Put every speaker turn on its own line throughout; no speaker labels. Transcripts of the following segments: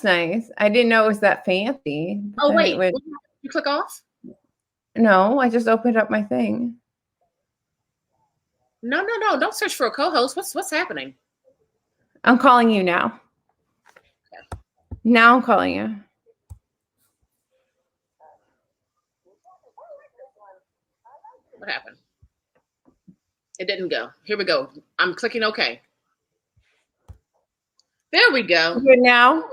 that's nice. I didn't know it was that fancy.
Oh, wait. You click off?
No, I just opened up my thing.
No. Don't search for a co-host. What's happening?
I'm calling you now.
Okay.
Now I'm calling you.
What happened? It didn't go. Here we go. I'm clicking OK. There we go.
Good now?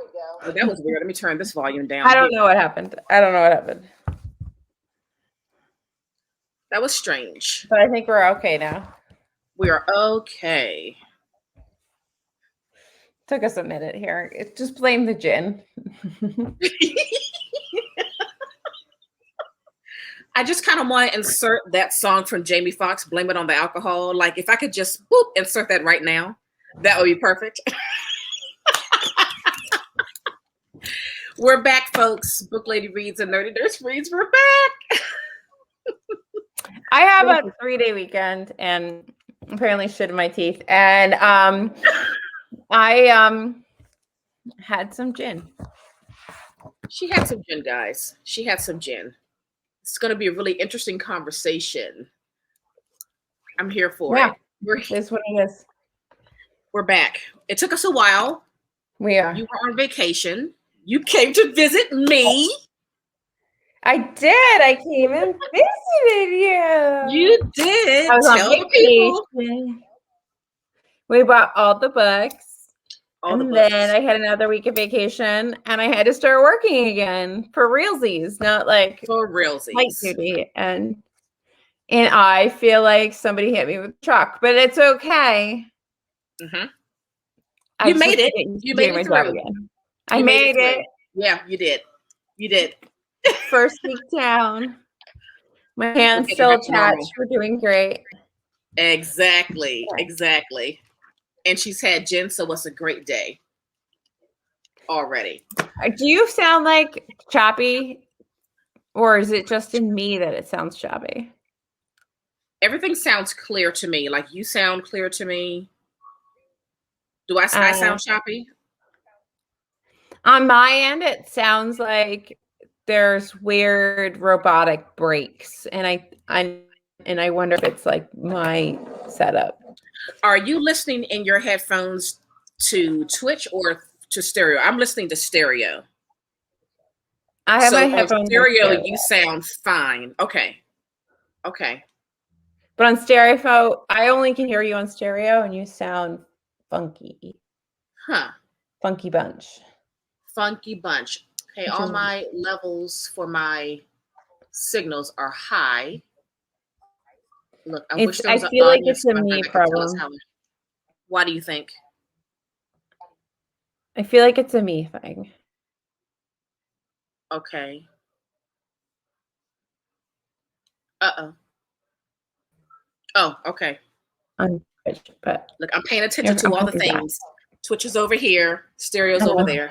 Oh, that was weird. Let me turn this volume down.
I don't know what happened.
That was strange.
But I think we're okay now.
We are okay.
Took us a minute here. Just blame the gin.
I just kind of want to insert that song from Jamie Foxx, Blame It on the Alcohol. Like, if I could just insert that right now, that would be perfect. We're back, folks. Book Lady Reads and Nerdy Nurse Reads. We're back.
I have a 3-day weekend and apparently shit in my teeth. And I had some gin.
She had some gin, guys. She had some gin. It's going to be a really interesting conversation. I'm here for it.
It's what it is.
We're back. It took us a while.
We are.
You were on vacation. You came to visit me.
I did. I came and visited you.
You did.
I was on vacation. We bought all the books. Then I had another week of vacation and I had to start working again for realsies, not like
for realsies.
Light duty. And I feel like somebody hit me with a truck, but it's okay.
Mm-hmm. You made it. You made it through.
I made it.
Yeah, you did. You did.
First week down. My hands still attached. We're doing great.
Exactly. And she's had gin, so it's a great day already.
Do you sound like choppy? Or is it just in me that it sounds choppy?
Everything sounds clear to me. Like you sound clear to me. Do I sound choppy?
On my end, it sounds like there's weird robotic breaks. And I wonder if it's like my setup.
Are you listening in your headphones to Twitch or to stereo? I'm listening to stereo.
I have my headphones.
Stereo, you sound fine. Okay.
But on stereo, I only can hear you on stereo, and you sound funky.
Huh?
Funky bunch.
Okay, all my levels for my signals are high. Look, I
feel like it's a me problem.
Why do you think?
I feel like it's a me thing.
Okay. Uh-oh. Oh, okay.
On Twitch, but
look, I'm paying attention to all the things. Twitch is over here. Stereo's over there.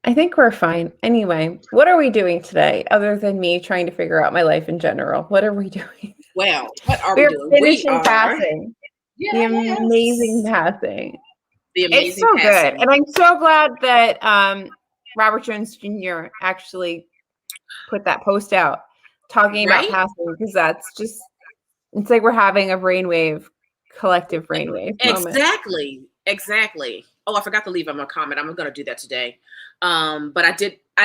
I think we're fine. Anyway, what are we doing today other than me trying to figure out my life in general? What are we doing?
Well, what are we doing?
We're finishing passing. Yes. The amazing passing. It's so good. And I'm so glad that Robert Jones Jr. actually put that post out talking about passing, because that's just, it's like we're having a collective brainwave moment.
Exactly. Oh, I forgot to leave him a comment. I'm going to do that today. But I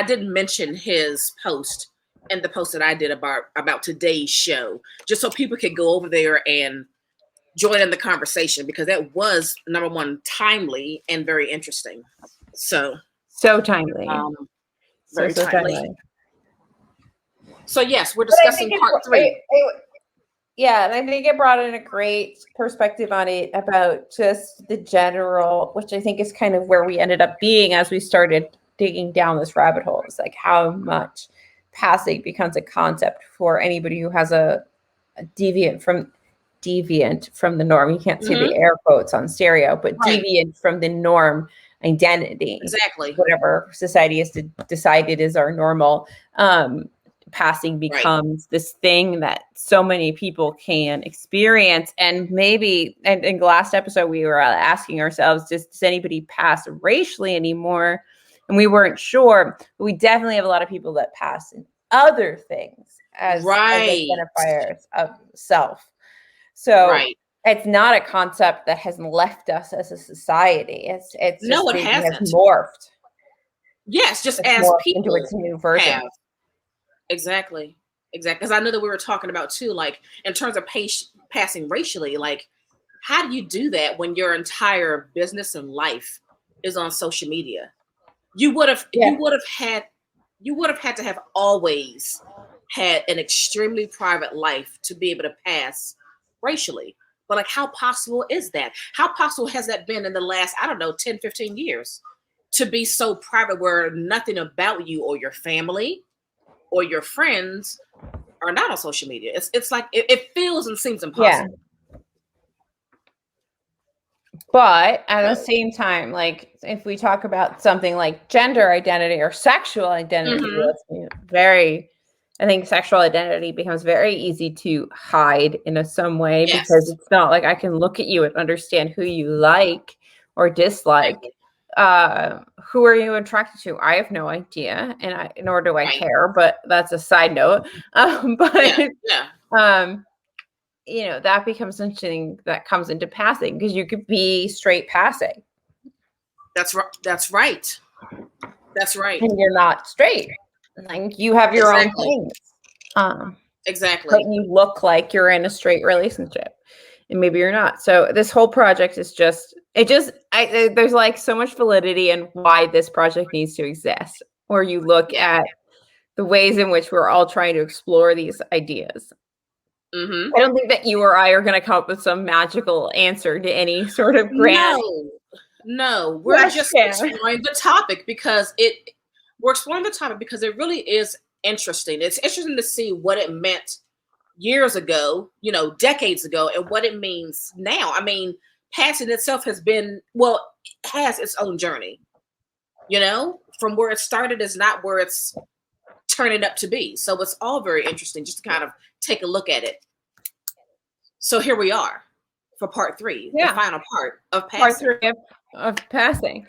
did mention his post and the post that I did about today's show, just so people could go over there and join in the conversation, because that was, number one, timely and very interesting. So timely. Very timely. So yes, we're discussing part 3.
Yeah, and I think it brought in a great perspective on it about just the general, which I think is kind of where we ended up being as we started digging down this rabbit hole. It's like how much passing becomes a concept for anybody who has a deviant from the norm. You can't see the air quotes on stereo, but deviant from the norm identity.
Exactly.
Whatever society has decided is our normal. passing becomes this thing that so many people can experience. And maybe, and in the last episode, we were asking ourselves, does anybody pass racially anymore? And we weren't sure. But we definitely have a lot of people that pass in other things as identifiers of self. So it's not a concept that has left us as a society. It's just
it hasn't.
Has morphed.
Yes, just as people
into its new version.
have. Exactly. Because I know that we were talking about too, like in terms of passing racially, like how do you do that when your entire business and life is on social media? You would have had to have always had an extremely private life to be able to pass racially. But like, how possible is that? How possible has that been in the last, I don't know, 10, 15 years to be so private where nothing about you or your family or your friends are not on social media? It's like, it feels and seems impossible.
Yeah. But at the same time, like if we talk about something like gender identity or sexual identity, I think sexual identity becomes very easy to hide in some way because it's not like I can look at you and understand who you like or dislike. Who are you attracted to? I have no idea, and nor do I care. But that's a side note. You know, that becomes something that comes into passing because you could be straight passing.
That's right. That's right. That's right.
And you're not straight. Like you have your own things.
Exactly.
But you look like you're in a straight relationship. And maybe you're not. So this whole project is there's like so much validity in why this project needs to exist. Or you look at the ways in which we're all trying to explore these ideas. I don't think that you or I are going to come up with some magical answer to any sort of grand.
No, we're just exploring the topic because it really is interesting. It's interesting to see what it meant years ago, you know, decades ago, and what it means now. I mean, passing itself has its own journey. You know, from where it started is not where it's turning up to be. So it's all very interesting just to kind of take a look at it. So here we are for part 3, the final part of passing.
Part 3 of passing.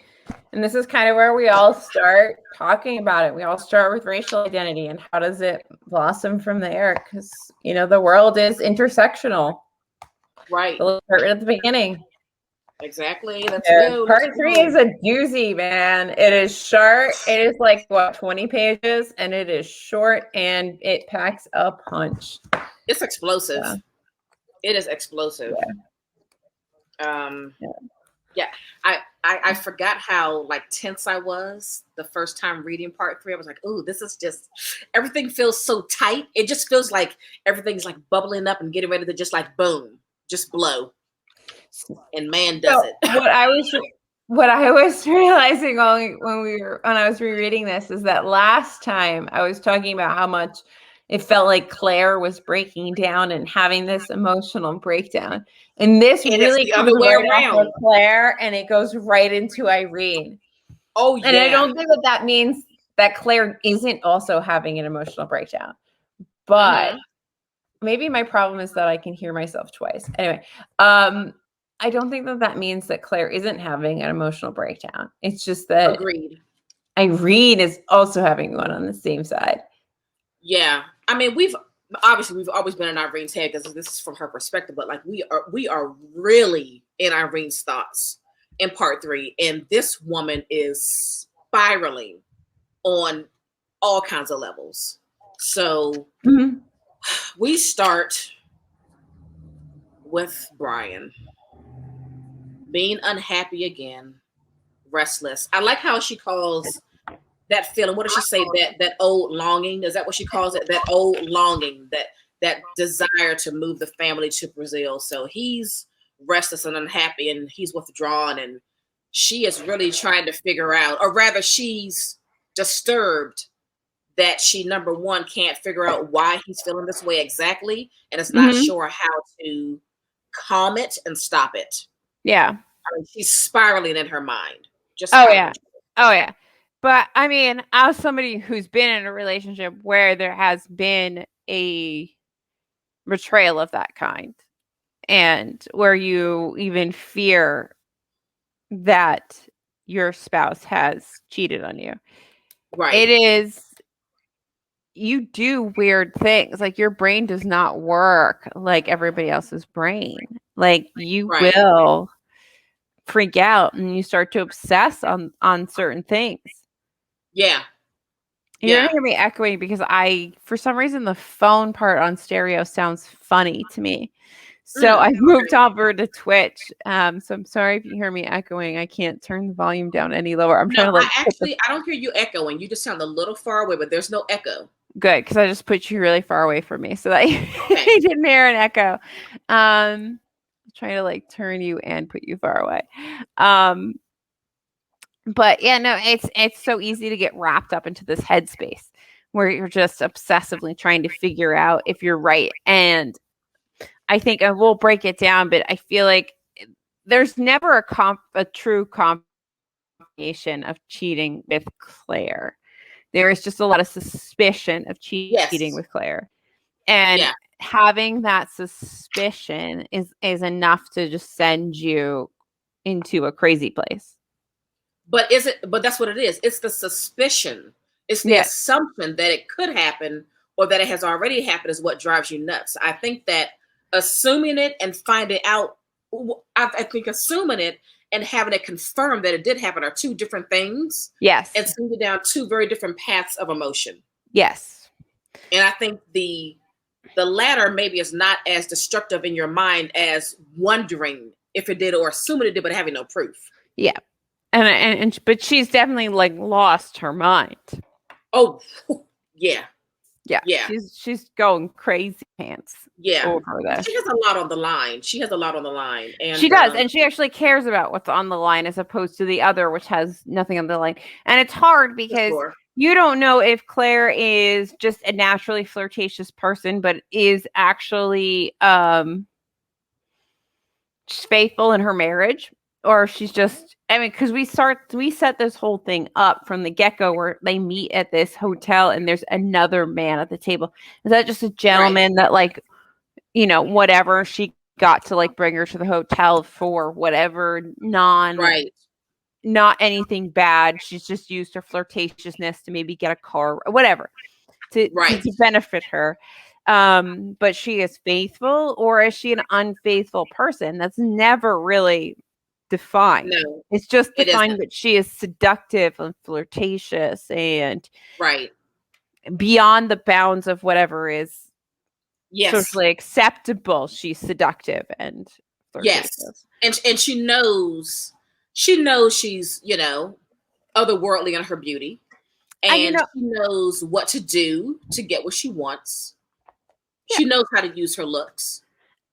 And this is kind of where we all start talking about it. We all start with racial identity and how does it blossom from there? Because, you know, the world is intersectional.
Right.
So let's start at the beginning.
Exactly.
Part 3 is a doozy, man. It is short. It is like, 20 pages? And it is short and it packs a punch.
It's explosive. Yeah. It is explosive. I forgot how like tense I was the first time reading part 3. I was like, "Ooh, this is just everything feels so tight. It just feels like everything's like bubbling up and getting ready to just like boom, just blow." And man, does it!
What I was realizing when I was rereading this is that last time I was talking about how much it felt like Claire was breaking down and having this emotional breakdown. And this really comes right off of Claire and it goes right into Irene.
Oh, yeah.
And I don't think that means that Claire isn't also having an emotional breakdown. But maybe my problem is that I can hear myself twice. Anyway, I don't think that means that Claire isn't having an emotional breakdown. It's just that Irene is also having one on the same side.
Yeah. I mean, we've always been in Irene's head because this is from her perspective, but like we are really in Irene's thoughts in part 3, and this woman is spiraling on all kinds of levels. So we start with Brian being unhappy again, restless. I like how she calls that feeling. What does she say? That old longing. Is that what she calls it? That old longing, that desire to move the family to Brazil. So he's restless and unhappy, and he's withdrawn, and she is really trying to figure out, or rather, she's disturbed that she, number one, can't figure out why he's feeling this way exactly, and is not sure how to calm it and stop it.
Yeah.
I mean, she's spiraling in her mind.
Oh yeah. But I mean, as somebody who's been in a relationship where there has been a betrayal of that kind, and where you even fear that your spouse has cheated on you,
Right.
it is, you do weird things. Like, your brain does not work like everybody else's brain. Like, you
Right.
will freak out and you start to obsess on certain things.
Yeah.
You're
Yeah.
gonna hear me echoing because for some reason, the phone part on stereo sounds funny to me. So I moved over to Twitch. So I'm sorry if you hear me echoing. I can't turn the volume down any lower. I'm
No,
trying to like
I don't hear you echoing. You just sound a little far away, but there's no echo.
good, because I just put you really far away from me so that you
Okay.
didn't hear an echo. Trying to like turn you and put you far away. But yeah, no, it's so easy to get wrapped up into this headspace where you're just obsessively trying to figure out if you're right. And I think I will break it down, but I feel like there's never a true confirmation of cheating with Claire. There is just a lot of suspicion of cheating
Yes.
with Claire. And
Yeah.
having that suspicion is enough to just send you into a crazy place.
But that's what it is. It's the suspicion. It's the
Yeah.
assumption that it could happen or that it has already happened is what drives you nuts. I think that assuming it and finding out, I think assuming it and having it confirmed that it did happen are two different things.
Yes.
And sending down two very different paths of emotion.
Yes.
And I think the latter maybe is not as destructive in your mind as wondering if it did or assuming it did, but having no proof.
Yeah. And but she's definitely like lost her mind.
Oh, yeah.
Yeah.
Yeah.
She's going crazy pants.
Yeah.
Over this.
She has a lot on the line. She has a lot on the line. And
she does. And she actually cares about what's on the line as opposed to the other, which has nothing on the line. And it's hard because you don't know if Claire is just a naturally flirtatious person, but is actually faithful in her marriage, or she's just, I mean, because we set this whole thing up from the get-go where they meet at this hotel and there's another man at the table. Is that just a gentleman that, like, you know, whatever, she got to like bring her to the hotel for whatever not anything bad. She's just used her flirtatiousness to maybe get a car or whatever to benefit her. But she is faithful, or is she an unfaithful person? That's never really defined.
No,
it's just defined that she is seductive and flirtatious and beyond the bounds of whatever is socially acceptable. She's seductive and flirtatious.
And she knows she's, you know, otherworldly in her beauty. And she knows what to do to get what she wants. She knows how to use her looks.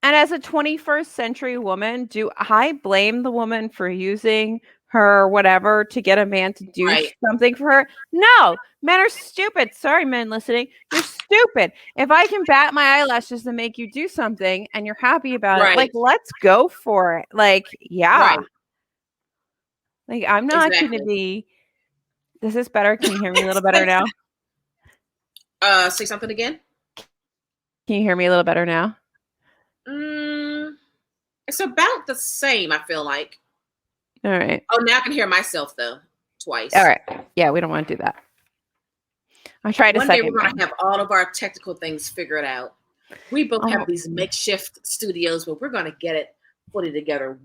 And as a 21st century woman, do I blame the woman for using her whatever to get a man to do something for her? No, men are stupid. Sorry, men listening. You're stupid. If I can bat my eyelashes to make you do something and you're happy about it, like, let's go for it. Like, yeah. Like, I'm not going to be. Is this better? Can you hear me a little better now?
Say something again.
Can you hear me a little better now?
It's about the same, I feel like.
All right.
Oh, now I can hear myself, though, twice.
All right. Yeah, we don't want to do that. I tried
One day we're going to have all of our technical things figured out. We both have these makeshift studios, but we're going to get it fully together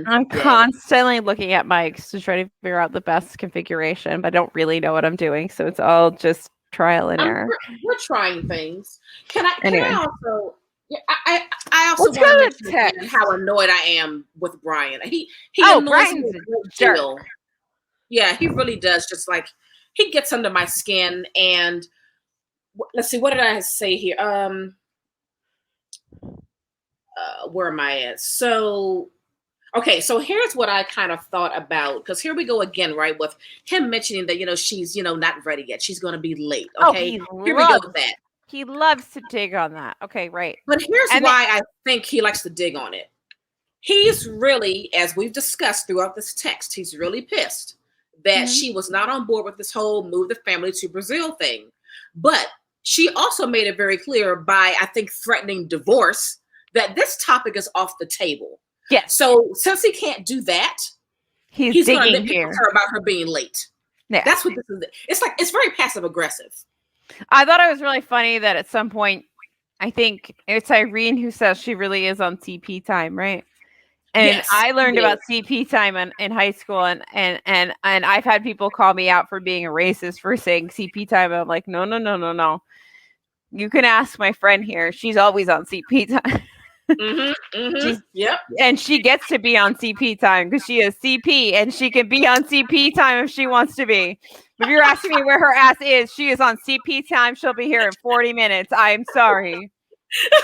I'm
constantly looking at mics to try to figure out the best configuration, but I don't really know what I'm doing. So it's all just trial and error.
We're trying things. Can I also... Yeah, I also want to mention how annoyed I am with Brian. He annoys me a great deal. Yeah, he really does. Just like, he gets under my skin. And let's see, what did I say here? Where am I at? So, okay, so here's what I kind of thought about, because here we go again, right? With him mentioning that, you know, she's, you know, not ready yet. She's going to be late. Okay, here we go with that.
He loves to dig on that. Okay, right.
But here's why I think he likes to dig on it. He's really, as we've discussed throughout this text, he's really pissed that she was not on board with this whole move the family to Brazil thing. But she also made it very clear by, I think, threatening divorce that this topic is off the table.
Yes.
So since he can't do that, he's going to nitpick her about her being late.
Yeah.
That's what this is. It's like, it's very passive aggressive.
I thought it was really funny that at some point, I think it's Irene who says she really is on CP time, right? And
Yes,
I learned about CP time in high school, and I've had people call me out for being a racist for saying CP time. I'm like, no. You can ask my friend here. She's always on CP time.
Yep.
And she gets to be on CP time because she is CP, and she can be on CP time if she wants to be. If you're asking me where her ass is, she is on CP time. She'll be here in 40 minutes. I'm sorry.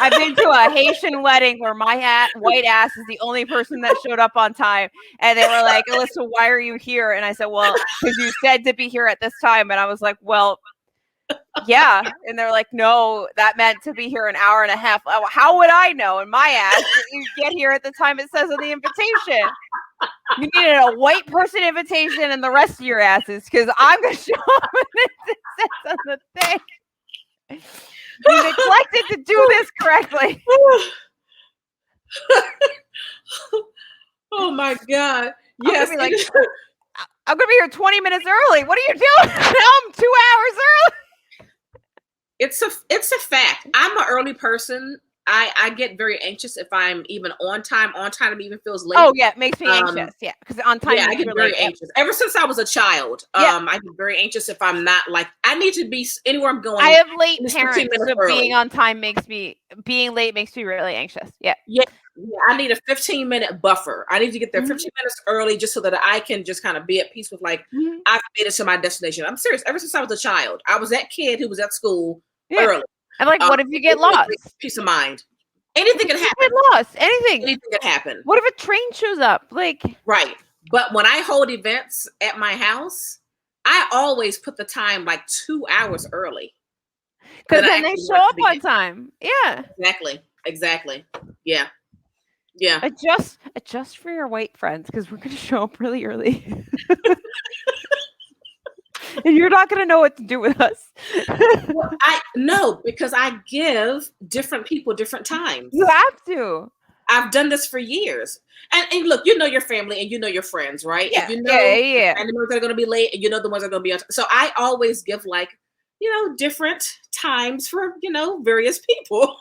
I've been to a Haitian wedding where my white ass is the only person that showed up on time. And they were like, Alyssa, why are you here? And I said, well, because you said to be here at this time. And I was like, well, yeah. And they're like, no, that meant to be here an hour and a half. How would I know? And my ass, you get here at the time it says on the invitation. You needed a white person invitation and the rest of your asses, because I'm going to show up and it says on the thing. You neglected to do this correctly.
Oh my God. Yes.
I'm gonna be here 20 minutes early. What are you doing? Now I'm 2 hours early.
It's a fact. I'm an early person. I get very anxious if I'm even on time even feels late.
Oh yeah, it makes me anxious. Yeah, because on time.
Yeah, I get very anxious. Ever since I was a child, I get very anxious if I'm not, like, I need to be anywhere I'm going.
I have late parents, so being on time being late makes me really anxious. Yeah.
I need a 15-minute buffer. I need to get there 15 minutes early just so that I can just kind of be at peace with, like, I've made it to my destination. I'm serious. Ever since I was a child, I was that kid who was at school early.
And like, what if you get lost?
Peace of mind. Anything can happen.
Get lost. Anything
can happen.
What if a train shows up? Like,
right. But when I hold events at my house, I always put the time like 2 hours early.
Because then they show up on time. Yeah.
Exactly. Yeah. Yeah.
Adjust for your white friends, because we're going to show up really early. And you're not going to know what to do with us.
Well, no, because I give different people different times.
You have to.
I've done this for years. And look, you know your family and you know your friends, right?
Yeah.
You know, and the ones that are going to be late, and you know the ones that are going to be on. So I always give, like, different times for, various people.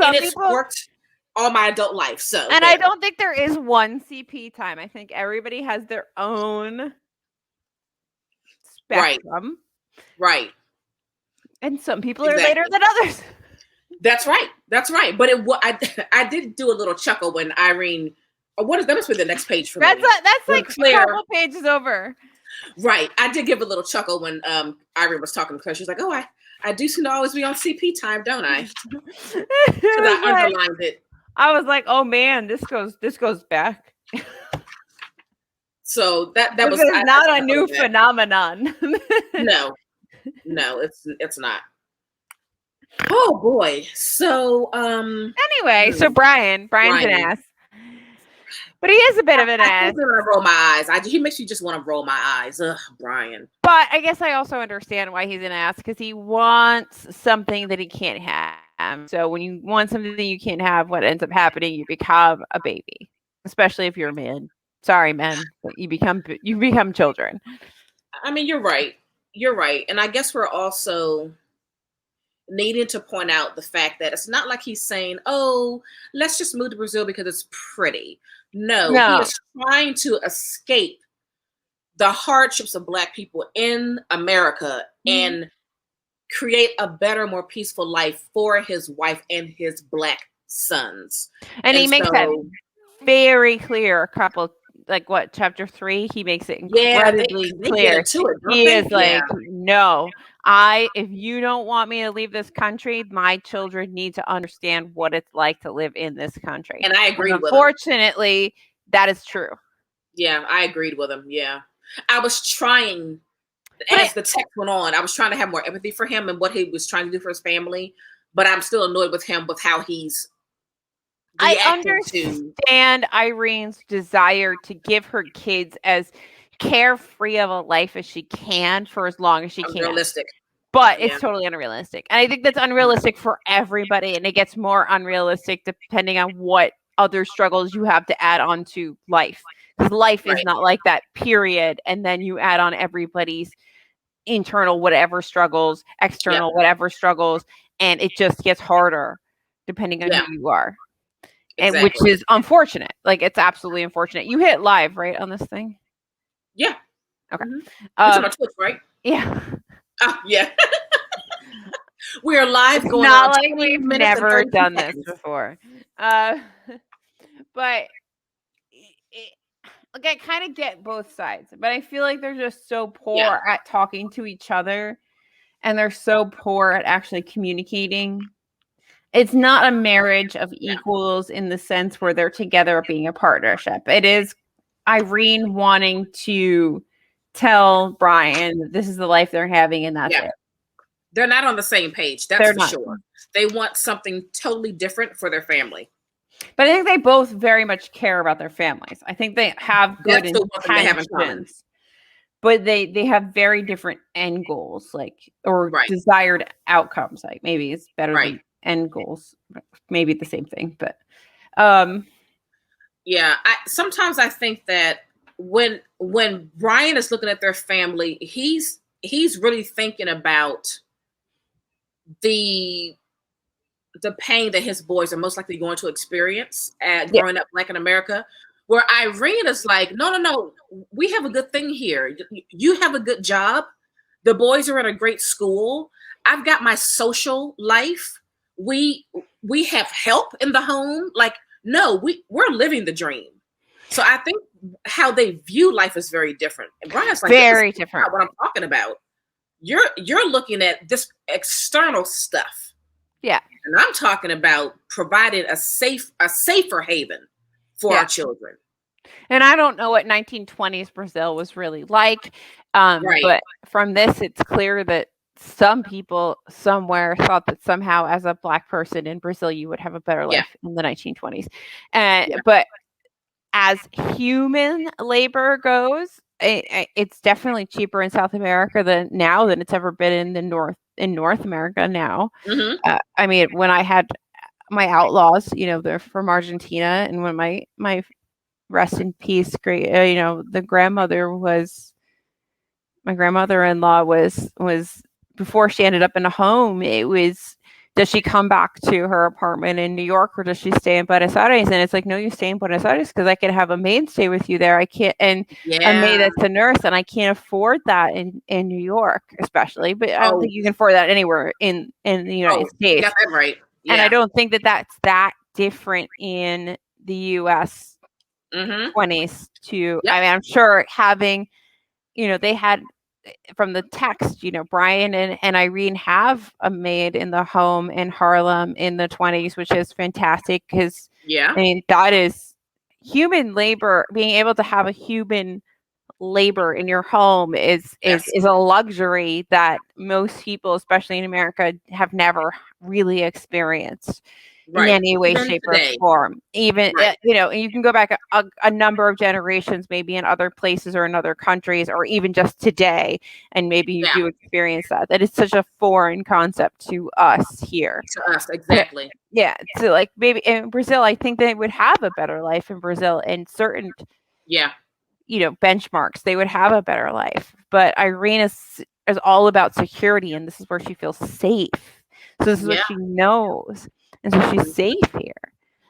And it's worked all my adult life. So,
and I don't think there is one CP time. I think everybody has their own spectrum.
Right.
And some people are later than others.
That's right. But I did do a little chuckle when Irene. That must be the next page for me.
That's like Claire, a couple pages over.
Right. I did give a little chuckle when Irene was talking to Claire. She's like, "Oh, I do seem to always be on CP time, don't I?" Because I underlined it.
I was like, "Oh man, this goes back."
So that was
not a new phenomenon.
No, it's not. Oh boy. So
anyway, so Brian's an ass. But he is a bit of an ass.
I want to roll my eyes. He makes you just want to roll my eyes. Ugh, Brian.
But I guess I also understand why he's an ass, because he wants something that he can't have. So when you want something that you can't have, what ends up happening, you become a baby. Especially if you're a man. Sorry, men, but you become children.
I mean, you're right. And I guess we're also needing to point out the fact that it's not like he's saying, "Oh, let's just move to Brazil because it's pretty." No. He is trying to escape the hardships of Black people in America and create a better, more peaceful life for his wife and his Black sons.
And he makes that very clear. Chapter 3, he makes it incredibly clear. He is like, no, if you don't want me to leave this country, my children need to understand what it's like to live in this country.
And I agree with him.
Unfortunately, that is true.
Yeah, I agreed with him. Yeah. I was trying, as the text went on, I was trying to have more empathy for him and what he was trying to do for his family, but I'm still annoyed with him with how he's
I understand Irene's desire to give her kids as carefree of a life as she can for as long as she can.
Unrealistic.
But
Yeah.
it's totally unrealistic. And I think that's unrealistic for everybody. And it gets more unrealistic depending on what other struggles you have to add on to life. Because life is
Right.
not like that, period. And then you add on everybody's internal whatever struggles, external whatever struggles. And it just gets harder depending on who you are. And which is unfortunate. Like, it's absolutely unfortunate. You hit live, right, on this thing?
Yeah.
Okay.
It's on our Twitch, right?
Yeah.
Oh, yeah. We are live
It's
going
not
on
like we've never done this before. But like, I kind of get both sides, but I feel like they're just so poor at talking to each other, and they're so poor at actually communicating. It's not a marriage of equals in the sense where they're together being a partnership. It is Irene wanting to tell Brian that this is the life they're having, and that's it.
They're not on the same page. That's for sure. They want something totally different for their family.
But I think they both very much care about their families. I think they have good intentions, but they have very different end goals, like, or desired outcomes. Like, maybe it's better than end goals. Maybe the same thing, but
sometimes I think that when Brian is looking at their family, he's really thinking about the pain that his boys are most likely going to experience growing up Black in America, where Irene is like, no, we have a good thing here. You have a good job. The boys are in a great school. I've got my social life. We have help in the home. Like, no, we're living the dream. So I think how they view life is very different. And Brian's like,
very different.
What I'm talking about. You're looking at this external stuff.
Yeah.
And I'm talking about providing a safer haven for our children.
And I don't know what 1920s Brazil was really like. But from this, it's clear that some people somewhere thought that somehow as a Black person in Brazil, you would have a better life in the 1920s. But as human labor goes, it's definitely cheaper in South America than it's ever been in North America now. I mean, when I had my outlaws, they're from Argentina, and when my rest in peace, great, my grandmother-in-law was before she ended up in a home, it was, does she come back to her apartment in New York, or does she stay in Buenos Aires? And it's like, no, you stay in Buenos Aires because I can have a maid stay with you there. I can't, and a maid that's a nurse, and I can't afford that in New York, especially. But I don't think you can afford that anywhere in the United States.
You got that right. Yeah.
And I don't think that that's that different in the U.S. 20s to. I mean, I'm sure having, they had. From the text, Brian and Irene have a maid in the home in Harlem in the 20s, which is fantastic because I mean, that is human labor. Being able to have a human labor in your home is a luxury that most people, especially in America, have never really experienced. In any way, shape, or form. Even, you can go back a number of generations, maybe in other places or in other countries, or even just today, and maybe you do experience that it's such a foreign concept to us here.
To us, exactly.
So like, maybe in Brazil, I think they would have a better life in Brazil in certain benchmarks. They would have a better life. But Irene is all about security, and this is where she feels safe. So this is what she knows. And so she's safe here.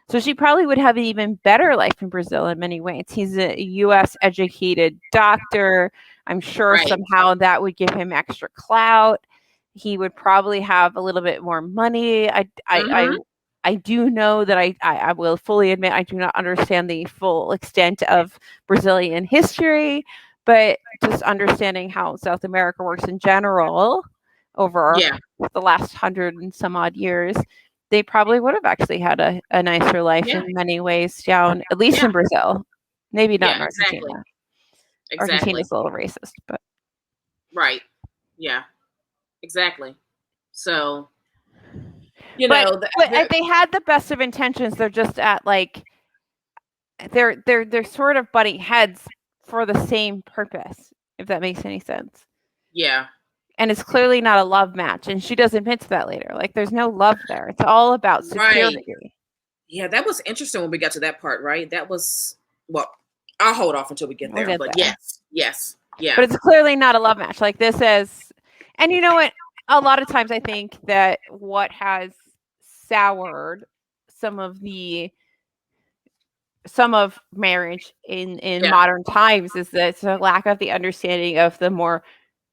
So she probably would have an even better life in Brazil in many ways. He's a U.S. educated doctor. I'm sure somehow that would give him extra clout. He would probably have a little bit more money. I do know that I will fully admit I do not understand the full extent of Brazilian history, but just understanding how South America works in general over the last 100 and some odd years, they probably would have actually had a nicer life in many ways down, at least in Brazil. Maybe not in Argentina.
Exactly.
Argentina's a little racist, but.
Right. Yeah. Exactly. So,
but they had the best of intentions. They're just at like, they're sort of butting heads for the same purpose, if that makes any sense.
Yeah.
And it's clearly not a love match. And she does admit to that later. Like, there's no love there. It's all about security.
Right. Yeah, that was interesting when we got to that part, right? That was, well, I'll hold off until we get there. But yes. Yeah.
But it's clearly not a love match. Like, this is, and you know what? A lot of times I think that what has soured some of marriage in modern times is that it's a lack of the understanding of the more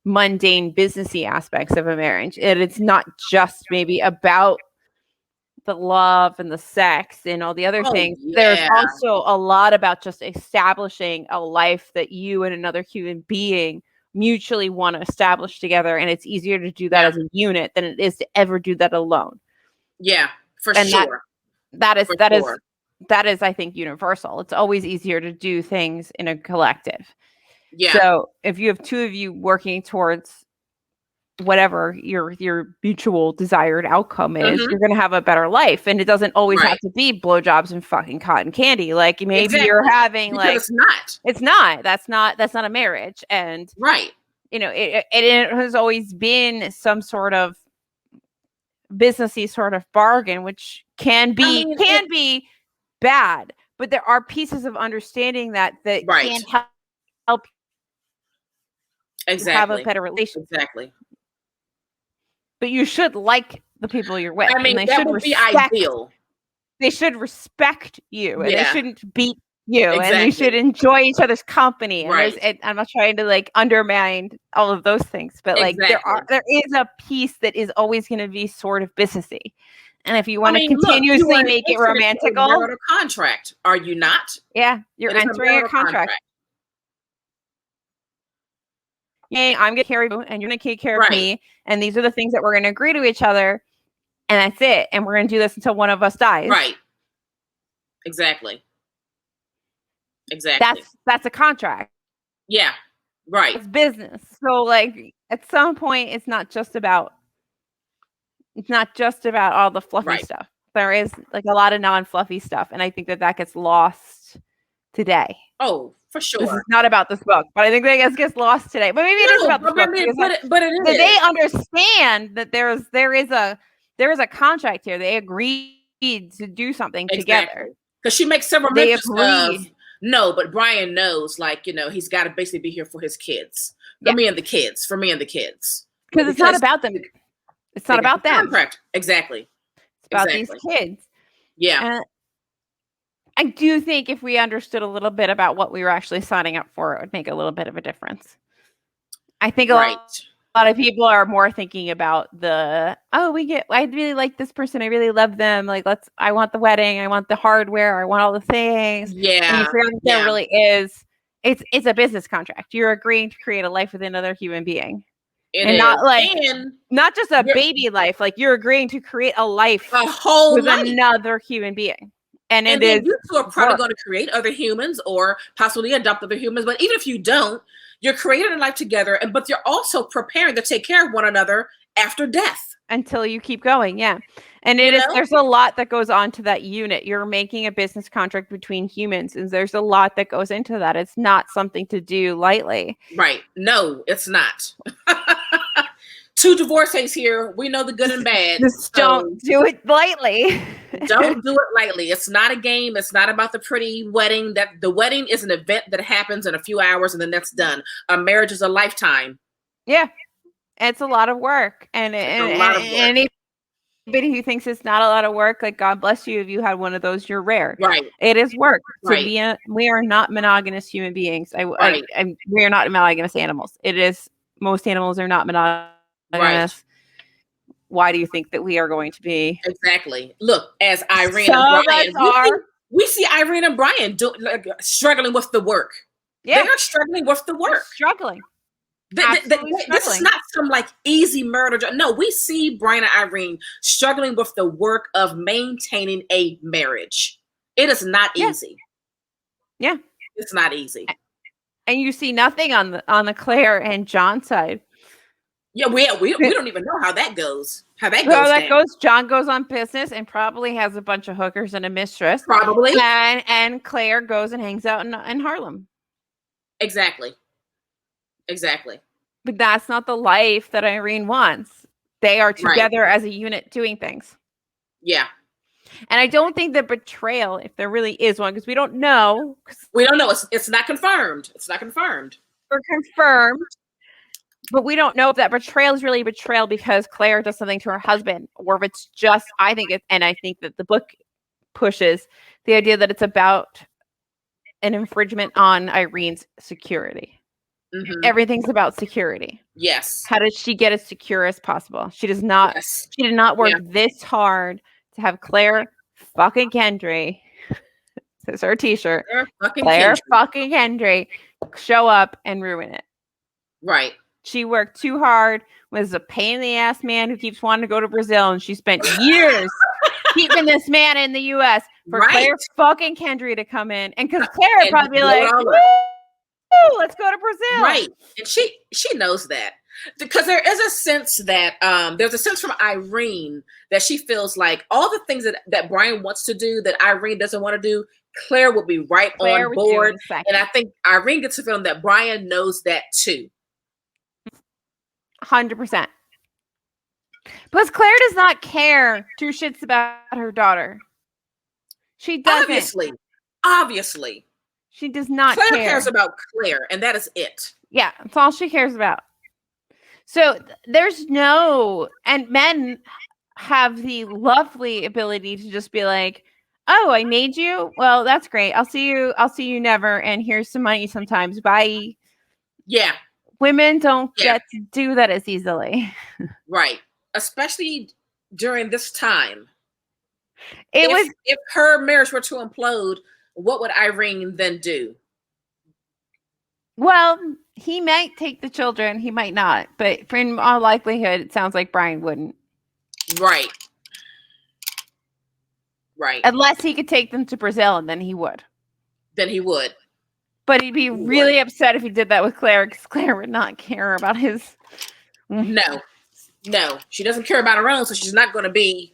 mundane businessy aspects of a marriage. And it's not just maybe about the love and the sex and all the other things. There's also a lot about just establishing a life that you and another human being mutually want to establish together, and it's easier to do that as a unit than it is to ever do that alone.
Yeah, for sure.
That is I think universal. It's always easier to do things in a collective.
Yeah.
So if you have two of you working towards whatever your mutual desired outcome is, you're going to have a better life. And it doesn't always have to be blowjobs and fucking cotton candy. Like, maybe you're having
because
it's not, that's not a marriage. And you know, it has always been some sort of businessy sort of bargain, which can be bad, but there are pieces of understanding that can help have a better relationship.
Exactly.
But you should like the people you're with.
I mean,
and
that would be ideal.
They should respect you, and they
Yeah.
shouldn't beat you, and you should enjoy each other's company. And, and I'm not trying to like undermine all of those things, but like there is a piece that is always going to be sort of businessy. And if you want to continuously make it romantical,
marital contract, are you not?
Yeah, you're entering a contract. Yeah, I'm going to carry you, and you're going to take care of me, and these are the things that we're going to agree to each other, and that's it. And we're going to do this until one of us dies.
Right. Exactly.
That's a contract.
Yeah. Right.
It's business. So like at some point, it's not just about all the fluffy stuff. There is like a lot of non-fluffy stuff, and I think that gets lost today.
Oh, for sure.
This is not about this book, but I think that gets lost today. But maybe it is about this book.
But it is.
They understand that there is a contract here. They agreed to do something together.
Because she makes several mentions of but Brian knows, like, you know, he's got to basically be here for his kids. For me and the kids.
Because it's not about them. It's not about them.
Contract. Exactly.
It's about these kids.
Yeah.
And I do think if we understood a little bit about what we were actually signing up for, it would make a little bit of a difference. I think a lot of people are more thinking about I really like this person. I really love them. Like, I want the wedding. I want the hardware. I want all the things.
Yeah.
And you forget that there really is. It's a business contract. You're agreeing to create a life with another human being. Not just a baby life. Like, you're agreeing to create a life with another human being. And then you
two are probably going to create other humans or possibly adopt other humans. But even if you don't, you're creating a life together, but you're also preparing to take care of one another after death.
Until you keep going, yeah. And there's a lot that goes on to that unit. You're making a business contract between humans, and there's a lot that goes into that. It's not something to do lightly.
Right. No, it's not. Two divorcees here. We know the good and bad.
Just don't do it lightly.
Don't do it lightly. It's not a game. It's not about the pretty wedding. That the wedding is an event that happens in a few hours and then that's done. A marriage is a lifetime.
Yeah, it's a lot of work, and anybody who thinks it's not a lot of work, like, God bless you if you had one of those. You're rare.
Right.
It is work. We are not monogamous human beings. We are not monogamous animals. Most animals are not monogamous. Right. Why do you think that we are going to be?
Exactly. Look, as Irene and Brian, we see Irene and Brian struggling with the work. Yeah. They are struggling with the work.
Struggling.
This is not some like easy murder. No, we see Brian and Irene struggling with the work of maintaining a marriage. It is not easy.
Yeah.
It's not easy.
And you see nothing on the Claire and John side.
Yeah, we don't even know how that goes.
John goes on business and probably has a bunch of hookers and a mistress.
Probably.
And Claire goes and hangs out in Harlem.
Exactly. Exactly.
But that's not the life that Irene wants. They are together as a unit doing things.
Yeah.
And I don't think that betrayal, if there really is one, because we don't know.
We don't know. It's not confirmed. It's not confirmed.
Or confirmed. But we don't know if that betrayal is really betrayal because Claire does something to her husband, or if it's just, I think that the book pushes the idea that it's about an infringement on Irene's security.
Mm-hmm.
Everything's about security.
Yes.
How does she get as secure as possible? She does not. Yes. She did not work this hard to have Claire fucking Kendry. This is her T-shirt. Claire fucking Kendry show up and ruin it.
Right.
She worked too hard. Was a pain in the ass man who keeps wanting to go to Brazil, and she spent years keeping this man in the U.S. for Claire fucking Kendry to come in, and because Claire would probably be like, "Woo, let's go to Brazil."
Right, and she knows that, because there is a sense that there's a sense from Irene that she feels like all the things that Brian wants to do that Irene doesn't want to do, Claire would be on board, and I think Irene gets a feeling that Brian knows that too.
100%. Because Claire does not care two shits about her daughter. She doesn't.
Obviously.
She does not
care.
Claire
cares about Claire, and that is it.
Yeah, that's all she cares about. So there's no, and men have the lovely ability to just be like, "Oh, I made you? Well, that's great. I'll see you never, and here's some money sometimes. Bye."
Yeah.
Women don't get to do that as easily.
Right. Especially during this time.
If
her marriage were to implode, what would Irene then do?
Well, he might take the children. He might not. But in all likelihood, it sounds like Brian wouldn't.
Right. Right.
Unless he could take them to Brazil, and then he would. But he'd be really upset if he did that with Claire, because Claire would not care about his.
No, she doesn't care about her own, so she's not going to be,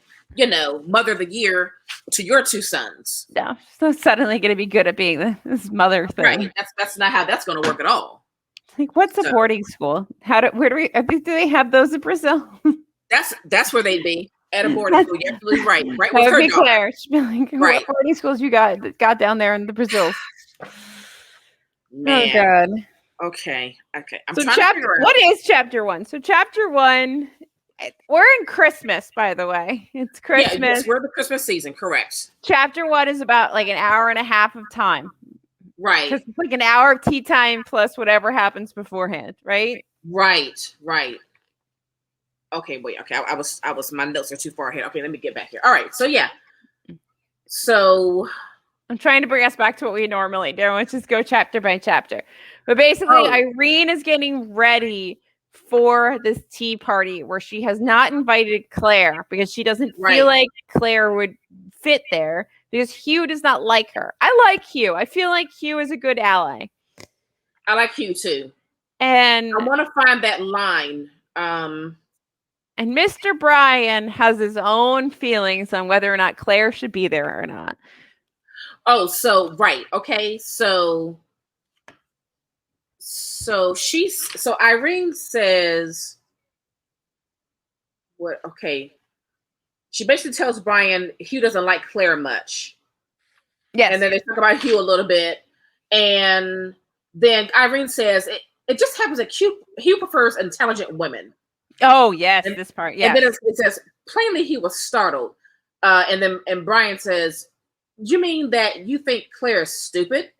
mother of the year to your two sons.
No, she's not suddenly going to be good at being this mother thing.
Right. That's not how that's going to work at all.
Like, what's a boarding school? Do they have those in Brazil?
That's where they'd be, at a boarding school. You're absolutely right. Right with
her
daughter.
Claire. She'd be like, what boarding schools you got down there in the Brazils?
Man.
Oh God.
Okay. I'm
so
trying to figure out.
What is chapter 1? So chapter 1, we're in Christmas, by the way. It's Christmas.
Yeah, yes, we're in the Christmas season, correct.
Chapter 1 is about like an hour and a half of time.
Right.
Because it's like an hour of tea time plus whatever happens beforehand, right?
Right. Okay, wait. Okay, I was. My notes are too far ahead. Okay, let me get back here. All right. So yeah. So
I'm trying to bring us back to what we normally do, which is go chapter by chapter. But basically, Irene is getting ready for this tea party where she has not invited Claire because she doesn't feel like Claire would fit there because Hugh does not like her. I like Hugh. I feel like Hugh is a good ally.
I like Hugh too.
And
I want to find that line.
And Mr. Brian has his own feelings on whether or not Claire should be there or not.
Oh, so right. Okay. So Irene says what? Okay. She basically tells Brian Hugh doesn't like Claire much.
Yes.
And then they talk about Hugh a little bit. And then Irene says it just happens that Hugh prefers intelligent women.
Oh, yes, this part. Yeah.
And then it says plainly he was startled. And Brian says, "You mean that you think Claire is stupid?"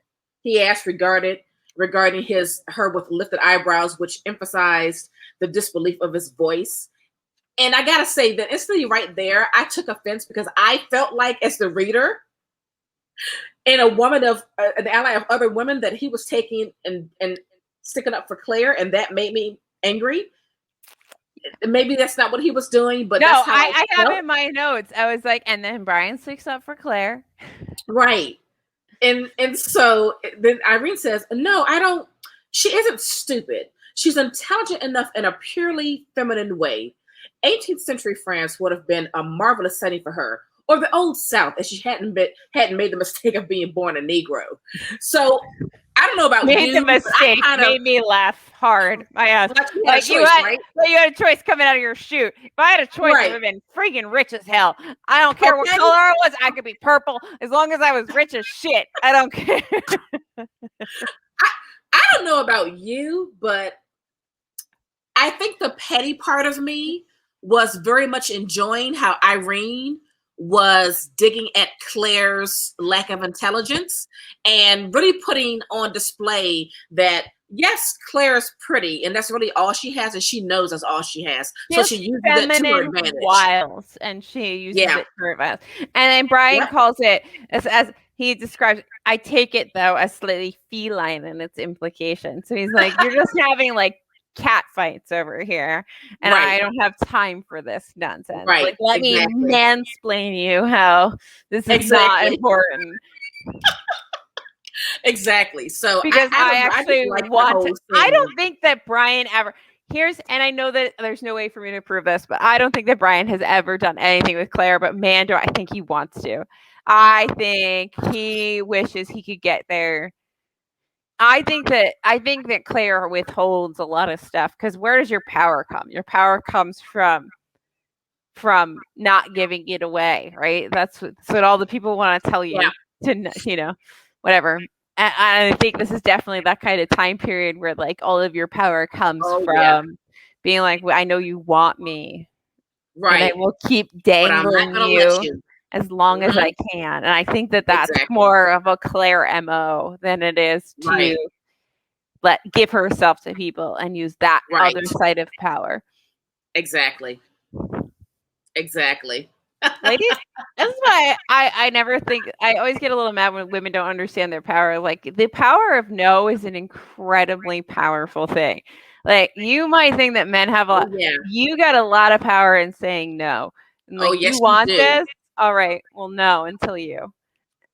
He asked regarding her with lifted eyebrows, which emphasized the disbelief of his voice. And I gotta say that instantly right there, I took offense because I felt like, as the reader, and a woman of an ally of other women, that he was taking and sticking up for Claire, and that made me angry. Maybe that's not what he was doing, but
no,
that's how
I have it in my notes. I was like, and then Brian sticks up for Claire.
Right. And so then Irene says, "No, I don't. She isn't stupid. She's intelligent enough in a purely feminine way. 18th century France would have been a marvelous setting for her, or the old South, if she hadn't made the mistake of being born a Negro." So I don't know about
Made
you,
the
but I
mistake.
kind of
Made me laugh hard. My ass.
you had a choice, right?
You had a choice coming out of your chute. If I had a choice, I
Right.
would have been freaking rich as hell. I don't care what
Okay.
color I was. I could be purple as long as I was rich as shit. I don't care.
I don't know about you, but I think the petty part of me was very much enjoying how Irene was digging at Claire's lack of intelligence and really putting on display that, yes, Claire's pretty, and that's really all she has, and she knows that's all she has. So she uses it to her
Feminine
advantage.
wiles, and she uses
Yeah.
it to her advantage. And then Brian
Yep.
calls it as he describes. I take it though as slightly feline in its implication. So he's like, "You're just having like cat fights over here, and
Right.
I don't have time for this nonsense.
Right.
Like, let
Exactly.
me mansplain you how this is not
Exactly.
important."
Exactly. So
Because I
just
actually
like the
want
whole
to. I
thing.
don't think that Brian ever. And I know that there's no way for me to prove this, but I don't think that Brian has ever done anything with Claire. But Mando, I think he wants to. I think he wishes he could get there. I think that Claire withholds a lot of stuff because where does your power come? Your power comes from not giving it away, right? That's what all the people want to tell you to whatever. And I think this is definitely that kind of time period where like all of your power comes from being like, well, I know you want me,
right?
And I will keep
But I'm not
dangling
gonna
you
let you.
as long as I can. And I think that that's
Exactly.
more of a Claire MO than it is to give herself to people and use that other side of power.
Exactly.
Ladies, this is why I never think. I always get a little mad when women don't understand their power. Like, the power of no is an incredibly powerful thing. Like, you might think that men have a lot. You got a lot of power in saying no. And like,
yes,
you want
you do.
this? All right. Well, no, until you.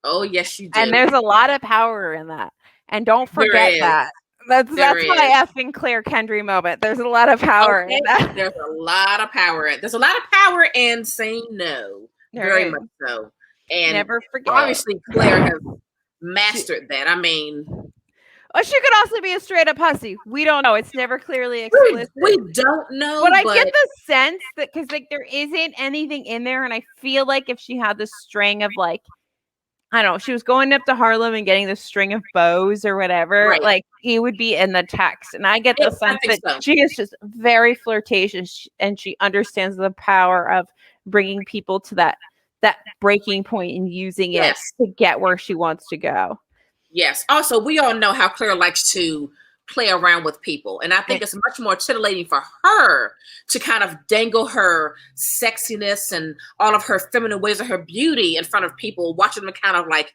Oh, yes, you do.
And there's a lot of power in that. And don't forget that. That's my effing Claire Kendry moment. There's a lot of power in that.
There's a lot of power. There's a lot of power in saying no. Very much so. And
never forget.
Obviously, Claire has mastered that. I mean,
she could also be a straight up hussy. We don't know. It's never clearly explicit.
We don't know.
But I get the sense that because like there isn't anything in there, and I feel like if she had this string of like, I don't know, she was going up to Harlem and getting this string of bows or whatever, like he would be in the text. And I get the sense that she is just very flirtatious and she understands the power of bringing people to that breaking point and using it to get where she wants to go.
Yes. Also, we all know how Claire likes to play around with people. And I think it's much more titillating for her to kind of dangle her sexiness and all of her feminine ways of her beauty in front of people, watching them kind of like,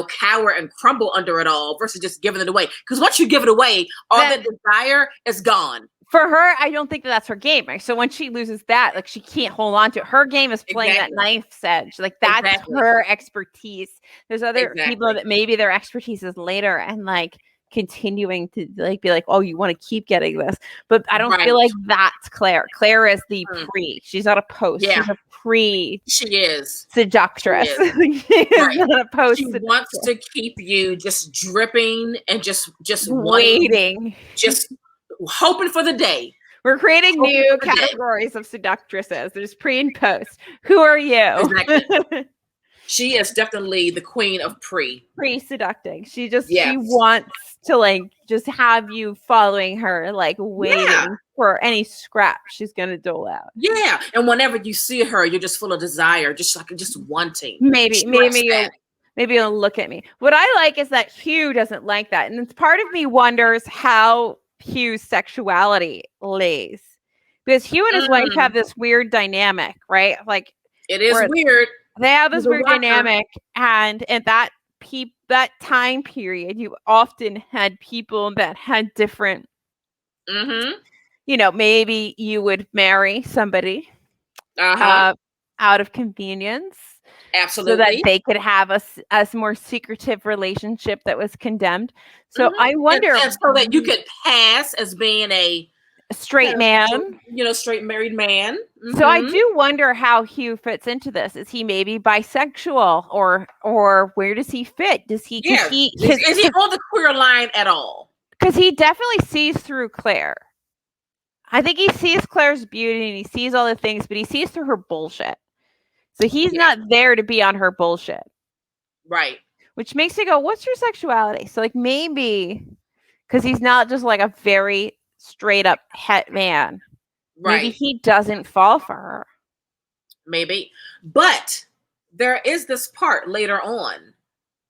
cower and crumble under it all versus just giving it away. Because once you give it away, all that desire is gone.
For her, I don't think that's her game. Right? So when she loses that, like she can't hold on to it. Her game is playing that knife's edge. Like that's her expertise. There's other people that maybe their expertise is later and like continuing to like be like, oh, you want to keep getting this. But I don't feel like that's Claire. Claire is the pre. She's not a post. She's a pre.
She is.
Seductress. She is not a post.
She wants to keep you just dripping and just
waiting.
Just hoping for the day.
We're creating new categories of seductresses. There's pre and post. Who are you?
Exactly. She is definitely the queen of
pre-seducting. She wants to like just have you following her, like waiting for any scrap she's gonna dole out.
Yeah, and whenever you see her, you're just full of desire, just wanting.
Maybe you'll look at me. What I like is that Hugh doesn't like that, and it's part of me wonders how Hugh's sexuality lays, because Hugh and his wife have this weird dynamic, right? Like
it is weird.
They have this weird dynamic, and at that time period, you often had people that had different. Maybe you would marry somebody out of convenience.
Absolutely.
So that they could have a more secretive relationship that was condemned. So I wonder.
And so that you could pass as being a
a straight man.
Straight married man. Mm-hmm.
So I do wonder how Hugh fits into this. Is he maybe bisexual, or where does he fit? Does he?
Yeah. Is he on the queer line at all?
Because he definitely sees through Claire. I think he sees Claire's beauty and he sees all the things, but he sees through her bullshit. So he's not there to be on her bullshit.
Right.
Which makes me go, what's your sexuality? So like maybe because he's not just like a very straight up het man.
Right.
Maybe he doesn't fall for her.
Maybe. But there is this part later on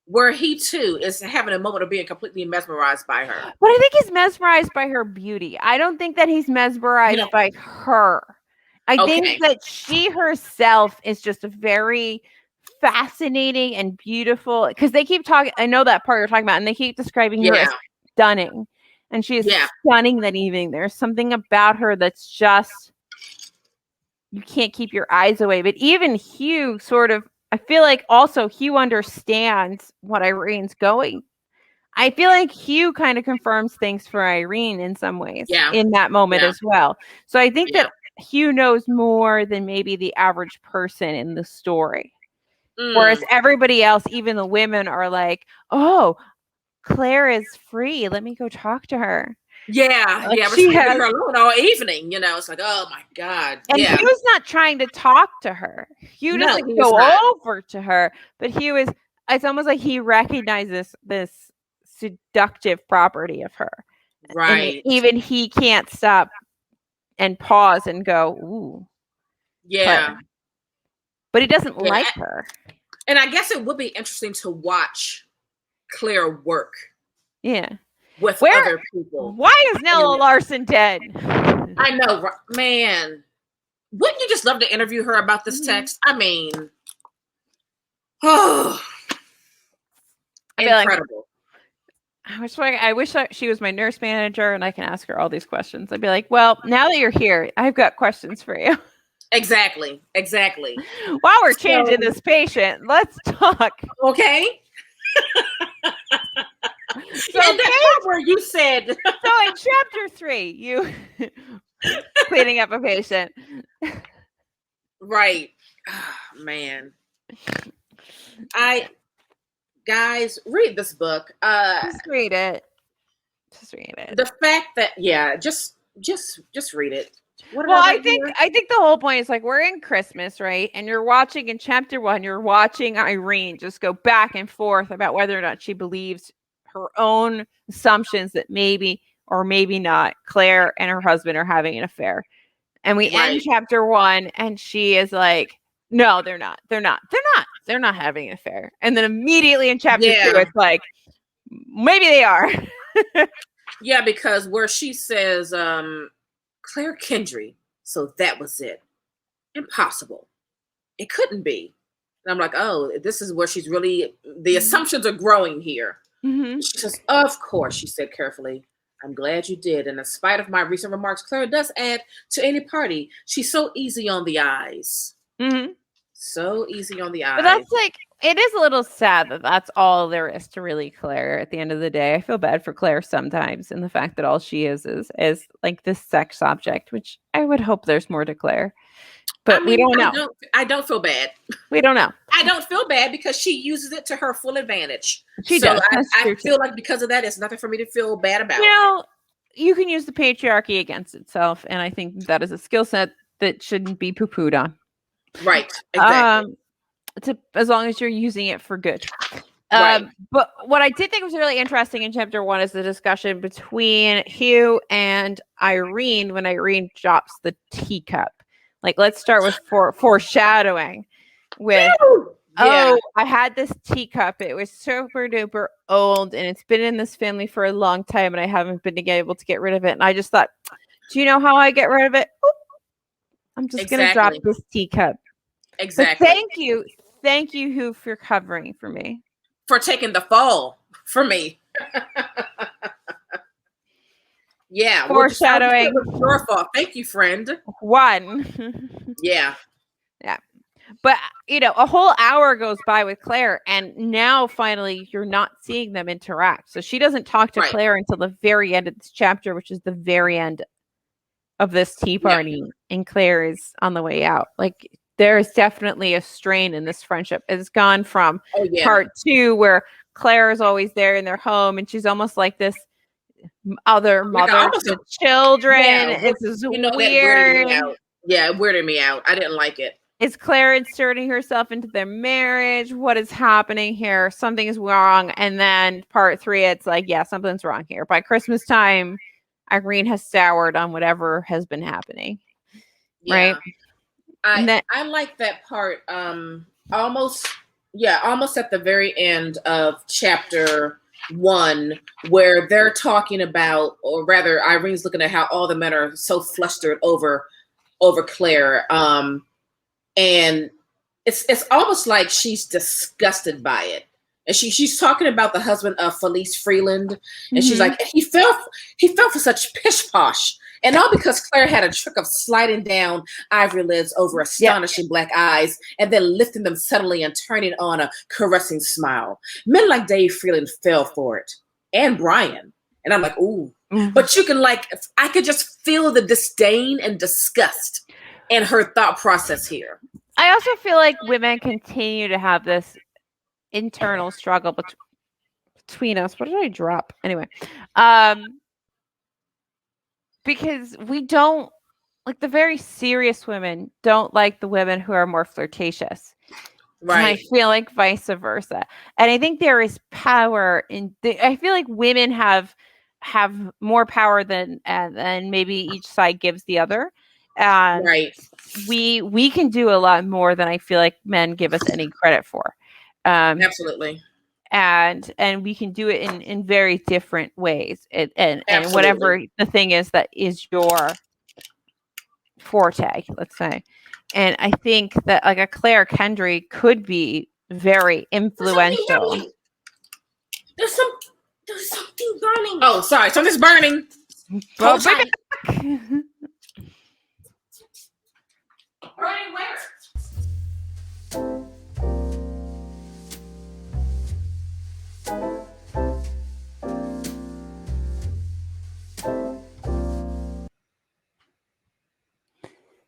where he too is having a moment of being completely mesmerized by her.
But I think he's mesmerized by her beauty. I don't think that he's mesmerized by her. I think that she herself is just a very fascinating and beautiful, because they keep talking. I know that part you're talking about, and they keep describing her as stunning. And she is stunning that evening. There's something about her that's just, you can't keep your eyes away. But even Hugh sort of, I feel like also Hugh understands what Irene's going. I feel like Hugh kind of confirms things for Irene in some ways in that moment as well. So I think that Hugh knows more than maybe the average person in the story. Whereas everybody else, even the women, are like, oh, Claire is free. Let me go talk to her.
Yeah.
Like
She has her alone all evening. It's like, oh my God.
And Hugh's not trying to talk to her. Hugh doesn't go over to her, but Hugh is, it's almost like he recognizes this seductive property of her.
Right.
And even he can't stop and pause and go, ooh.
Yeah.
But he doesn't like her.
And I guess it would be interesting to watch Claire work.
Yeah.
With other people.
Why is Nella Larsen dead?
I know, man. Wouldn't you just love to interview her about this text? I mean, incredible.
I wish she was my nurse manager and I can ask her all these questions. I'd be like, well, now that you're here, I've got questions for you.
Exactly.
While we're changing this patient, let's talk.
Okay. So that part where you said.
So in chapter 3, you cleaning up a patient.
Right. Oh, man. Guys, read this book.
Just read it.
The fact that just read it.
I think the whole point is like we're in Christmas, right? And you're watching in chapter 1, you're watching Irene just go back and forth about whether or not she believes her own assumptions that maybe or maybe not Claire and her husband are having an affair. And we end chapter 1 and she is like, no, they're not having an affair. And then immediately in chapter 2, it's like, maybe they are.
Yeah, because where she says, Claire Kendry, so that was it. Impossible. It couldn't be. And I'm like, oh, this is where she's really, the assumptions are growing here.
Mm-hmm.
She says, of course, she said carefully. I'm glad you did. And in spite of my recent remarks, Claire does add to any party. She's so easy on the eyes.
Mm-hmm.
So easy on the eyes.
But that's like, it is a little sad that that's all there is to really Claire at the end of the day. I feel bad for Claire sometimes, and the fact that all she is like this sex object, which I would hope there's more to Claire. But we don't know.
I don't feel bad.
We don't know.
I don't feel bad because she uses it to her full advantage.
She does.
I feel like because of that, it's nothing for me to feel bad about.
You can use the patriarchy against itself, and I think that is a skill set that shouldn't be poo-pooed on.
Right. Exactly.
As long as you're using it for good.
Right.
But what I did think was really interesting in chapter 1 is the discussion between Hugh and Irene when Irene drops the teacup. Like, let's start with foreshadowing with, I had this teacup. It was super duper old and it's been in this family for a long time and I haven't been able to get rid of it. And I just thought, do you know how I get rid of it? Oop. I'm just going to drop this teacup.
Exactly.
But thank you, Hugh, for covering for me.
For taking the fall for me. Yeah.
Foreshadowing.
Your fault. Thank you, friend.
1.
Yeah.
Yeah. But, a whole hour goes by with Claire, and now finally you're not seeing them interact. So she doesn't talk to Claire until the very end of this chapter, which is the very end of this tea party, and Claire is on the way out. Like there is definitely a strain in this friendship. It's gone from part 2 where Claire is always there in their home, and she's almost like this other mother to the children. It's just weird.
It weirded me out. I didn't like it.
Is Claire inserting herself into their marriage? What is happening here? Something is wrong. And then part 3, it's like, yeah, something's wrong here. By Christmas time, Irene has soured on whatever has been happening.
Yeah.
Right?
I like that part. Almost at the very end of chapter 1, where they're talking about, or rather, Irene's looking at how all the men are so flustered over Claire. And it's almost like she's disgusted by it. And she's talking about the husband of Felice Freeland, and she's like, he fell for such pish posh, and all because Claire had a trick of sliding down ivory lids over astonishing black eyes, and then lifting them suddenly and turning on a caressing smile. Men like Dave Freeland fell for it, and Brian. And I'm like, ooh. But you can I could just feel the disdain and disgust in her thought process here.
I also feel like women continue to have this internal struggle between us. What did I drop? Anyway, because we don't like the very serious women don't like the women who are more flirtatious. Right. And I feel like vice versa. And I think there is power in I feel like women have more power than maybe each side gives the other.
Right.
We can do a lot more than I feel like men give us any credit for.
Absolutely.
And we can do it in very different ways. And whatever the thing is that is your forte, let's say. And I think that like a Claire Kendry could be very influential.
There's something burning. Oh, sorry, something's burning.
Well,
burning where?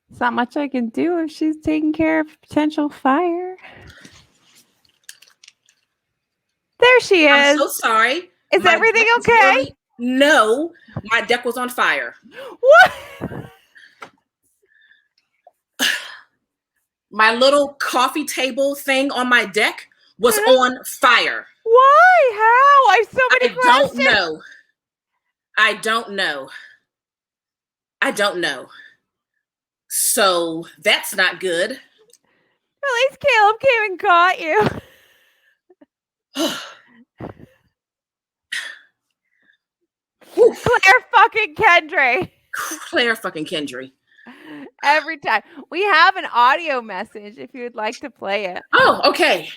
There's not much I can do if she's taking care of potential fire. There she is.
I'm so sorry.
Is everything okay?
No, my deck was on fire.
What?
My little coffee table thing on my deck was on fire.
Why? How? I have so many questions.
I don't know. So that's not good.
At least Caleb came and got you. Claire fucking Kendry.
Claire fucking Kendry.
Every time. We have an audio message if you would like to play it.
Oh, okay.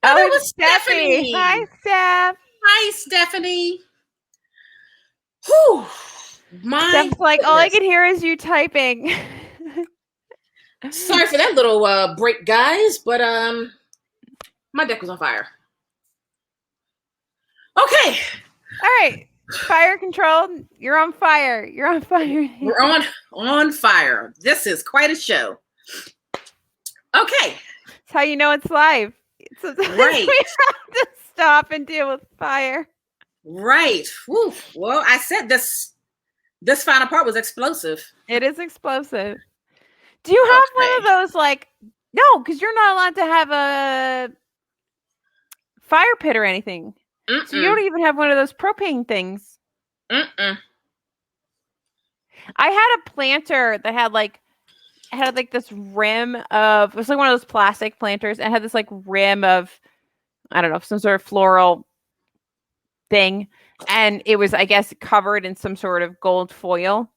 Oh, it was Stephanie. Hi, Steph.
Hi, Stephanie. Whew.
Steph's like, all I can hear is you typing.
Sorry for that little break, guys, but my deck was on fire. Okay.
All right. Fire control. You're on fire. You're on fire.
We're on fire. This is quite a show. Okay.
That's how you know it's live.
Right.
We have to stop and deal with fire.
Right. Woo. Well, I said this final part was explosive.
It is explosive. Do you have one of those no, because you're not allowed to have a fire pit or anything. So you don't even have one of those propane things. I had a planter that had this rim of, it was like one of those plastic planters, and it had this rim of, I don't know, some sort of floral thing, and it was, I guess, covered in some sort of gold foil.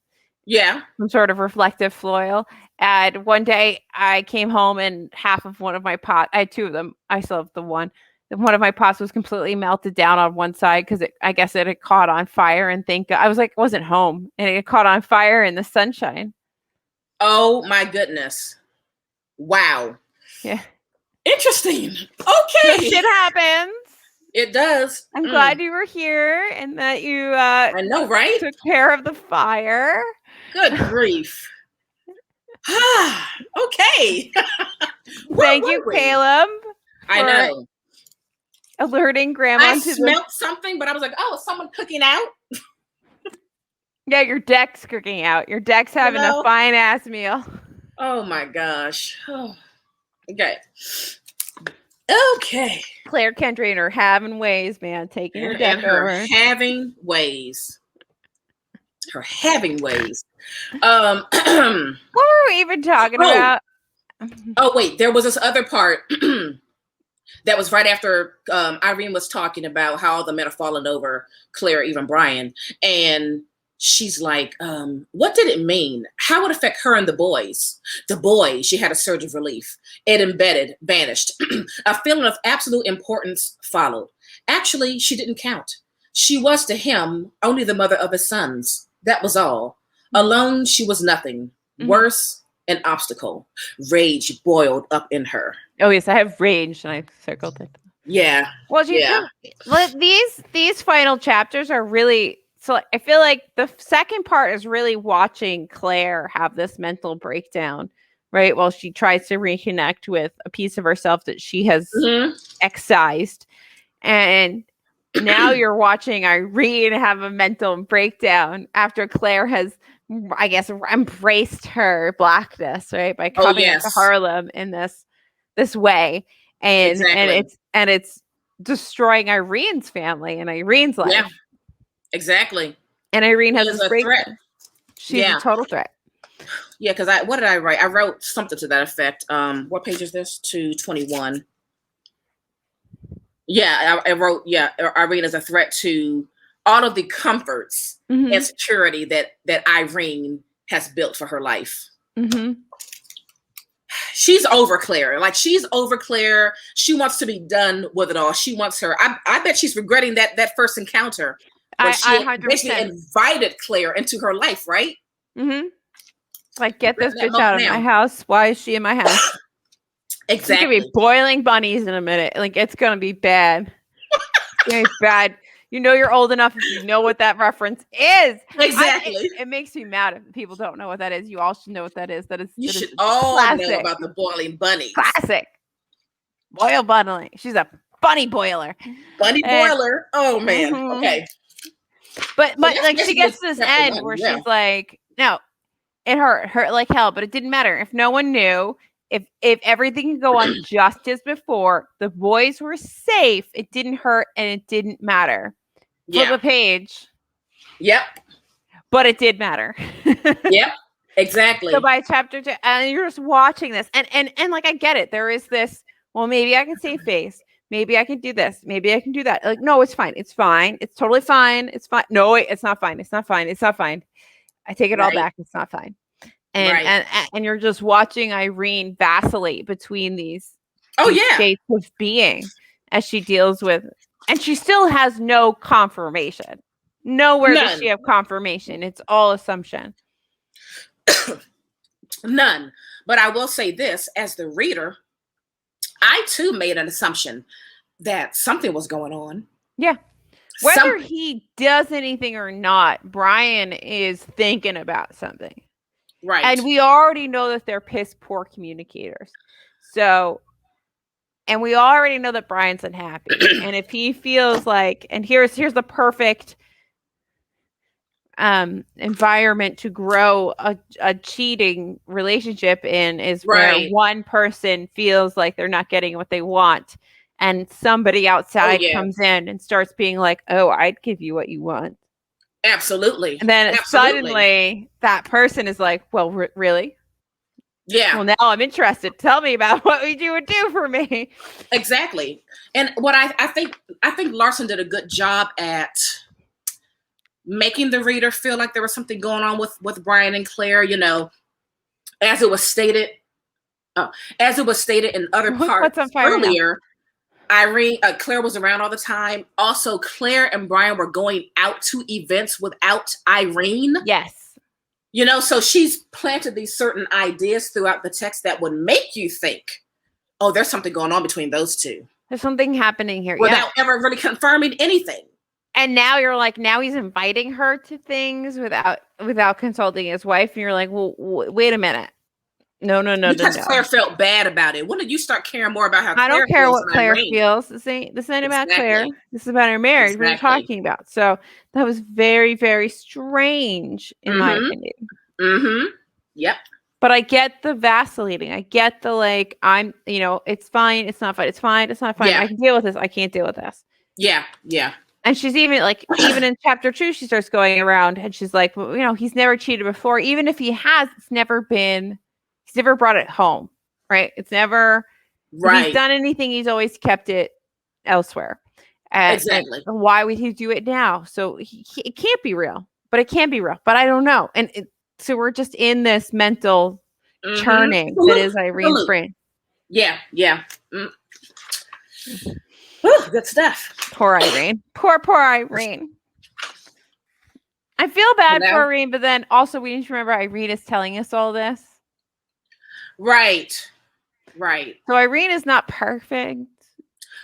Yeah.
Some sort of reflective foil. And one day I came home and half of one of my pots, I had two of them, I still have the one. One of my pots was completely melted down on one side because I guess it had caught on fire, and thank God, I wasn't home, and it caught on fire in the sunshine.
Oh my goodness. Wow.
Yeah.
Interesting.
Good
Okay.
shit happens.
It does.
I'm glad you were here and that you
I know, right?
took care of the fire.
Good grief. Okay.
Thank you, Caleb.
I know.
Alerting Grandma
I
to
smelled something, but I was like, oh, is someone cooking out?
Yeah, your deck's cooking out. Your deck's having a fine ass meal.
Oh my gosh. Oh. Okay. Okay.
Claire Kendry and her having ways, man, taking your deck
her
over.
having ways. Her having ways.
What were we even talking about?
Oh wait, there was this other part that was right after Irene was talking about how all the men are falling over Claire, even Brian, and she's like, what did it mean? How would it affect her and the boys? The boys, she had a surge of relief. It embedded, vanished. A feeling of absolute importance followed. Actually, she didn't count. She was to him only the mother of his sons. That was all. Alone, she was nothing. Worse, an obstacle. Rage boiled up in her.
Oh yes, I have rage, and I circled it.
Yeah.
Well, these final chapters are really. So I feel like the second part is really watching Claire have this mental breakdown, right? While she tries to reconnect with a piece of herself that she has excised. And now you're watching Irene have a mental breakdown after Claire has, I guess, embraced her blackness, right? By coming into Harlem in this way. And it's destroying Irene's family and Irene's life. Yeah.
Exactly.
And Irene has this breakdown. She's a total threat.
Yeah, because what did I write? I wrote something to that effect. What page is this? 221. Yeah, I wrote, Irene is a threat to all of the comforts and security that Irene has built for her life. She's over Claire. Like, she's over Claire. She wants to be done with it all. She wants her. I bet she's regretting that first encounter. When she basically invited Claire into her life, right?
Like, get this bitch out of my house. Why is she in my house?
Exactly.
She's gonna be boiling bunnies in a minute. Like, it's gonna be bad. It's gonna be bad. You know you're old enough if you know what that reference is.
Exactly.
It makes me mad if people don't know what that is. You all should know what that is.
You should all know about the boiling bunnies.
Classic. Boil bunny. She's a bunny boiler.
Bunny boiler. Oh man. Okay.
But like, she gets to this end where she's like, no, it hurt like hell, but it didn't matter. If no one knew, if everything could go on just as before, the boys were safe, it didn't hurt and it didn't matter. Flip a page.
Yep.
But it did matter.
Yep. Exactly.
So by chapter 2, and you're just watching this, and like, I get it. There is this, well, maybe I can save face. Maybe I can do this. Maybe I can do that. Like, no, it's fine. It's fine. It's totally fine. It's fine. No, it's not fine. It's not fine. It's not fine. I take it all back. It's not fine. And you're just watching Irene vacillate between these states of being as she deals with, and she still has no confirmation. Nowhere does she have confirmation. It's all assumption.
None. But I will say this, as the reader, I too made an assumption that something was going on.
Yeah. Whether he does anything or not, Brian is thinking about something.
Right.
And we already know that they're piss poor communicators. So, and we already know that Brian's unhappy. And if he feels like, and here's the perfect environment to grow a cheating relationship in, is where one person feels like they're not getting what they want and somebody outside comes in and starts being like, oh, I'd give you what you want.
Absolutely.
And then suddenly that person is like, well, really?
Yeah.
Well, now I'm interested. Tell me about what you would do for me.
Exactly. And what I think Larsen did a good job at making the reader feel like there was something going on with Brian and Claire, you know, as it was stated in other parts earlier. Claire was around all the time. Also, Claire and Brian were going out to events without Irene.
Yes.
So she's planted these certain ideas throughout the text that would make you think, oh, there's something going on between those two.
There's something happening here.
Without ever really confirming anything.
And now you're like, now he's inviting her to things without consulting his wife. And you're like, well, wait a minute. No.
Because Claire felt bad about it. When did you start caring more about how Claire feels?
I don't care what Claire feels. This ain't about Claire. This is about her marriage. Exactly. What are you talking about? So that was very, very strange in my opinion.
Mm-hmm. Yep.
But I get the vacillating. I get the like, it's fine. It's not fine. It's fine. It's not fine. Yeah. I can deal with this. I can't deal with this.
Yeah. Yeah.
And she's even in chapter 2, she starts going around and she's like, well, he's never cheated before. Even if he has, he's never brought it home. Right. It's never, if he's done anything, he's always kept it elsewhere.
Exactly.
And why would he do it now? So it can't be real, but it can be real, but I don't know. And so we're just in this mental churning that is Irene's brain.
Yeah. Yeah. Whew, good stuff.
Poor Irene. Poor Irene. I feel bad for Irene, but then also we need to remember Irene is telling us all this.
Right.
So Irene is not perfect.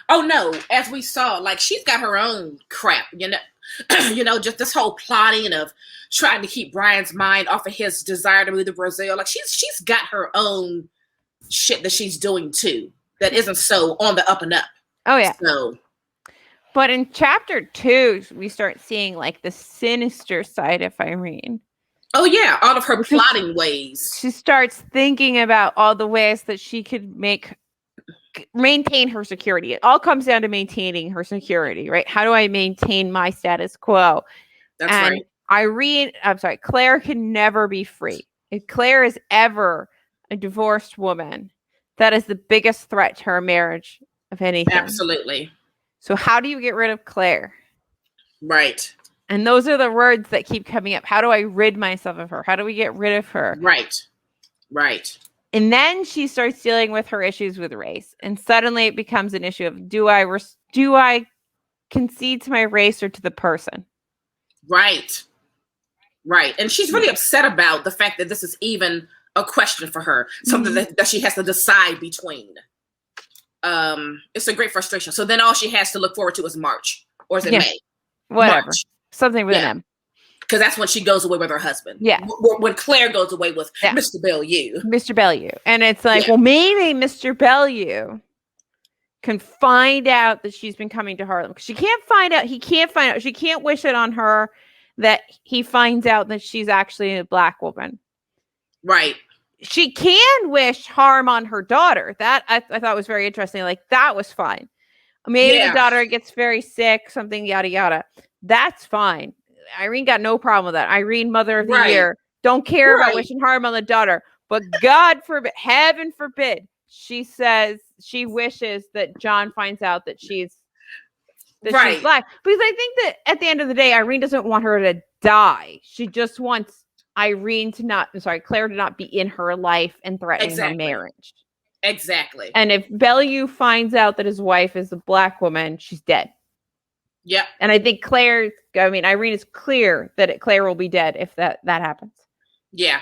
Oh no, as we saw, like she's got her own crap, just this whole plotting of trying to keep Brian's mind off of his desire to move to Brazil. Like she's got her own shit that she's doing too that isn't so on the up and up.
Oh yeah.
So,
but in chapter 2, we start seeing like the sinister side of Irene.
Oh yeah, all of her plotting ways.
She starts thinking about all the ways that she could maintain her security. It all comes down to maintaining her security, right? How do I maintain my status quo?
That's right.
Claire can never be free. If Claire is ever a divorced woman, that is the biggest threat to her marriage of anything.
Absolutely.
So how do you get rid of Claire?
Right.
And those are the words that keep coming up. How do I rid myself of her? How do we get rid of her?
Right.
And then she starts dealing with her issues with race. And suddenly it becomes an issue of, do I concede to my race or to the person?
Right. And she's really upset about the fact that this is even a question for her. Something that she has to decide between. It's a great frustration. So then all she has to look forward to is March. Or is it May?
Whatever.
March.
Something with an M.
Because that's when she goes away with her husband.
Yeah.
When Claire goes away with Mr. Bellew. And it's like, well, maybe Mr. Bellew can find out that she's been coming to Harlem. She can't find out. He can't find out. She can't wish it on her that he finds out that she's actually a black woman. Right.
She can wish harm on her daughter. That I thought was very interesting. Like, that was fine. Maybe the daughter gets very sick, something, yada, yada. That's fine. Irene got no problem with that. Irene, mother of the year, don't care about wishing harm on the daughter. But God forbid, heaven forbid, she says she wishes that John finds out that she's black. Because I think that at the end of the day, Irene doesn't want her to die. She just wants Claire to not be in her life and threatening her marriage.
Exactly.
And if Bellew finds out that his wife is a black woman, she's dead.
Yep.
And I think Irene is clear that Claire will be dead if that happens.
Yeah.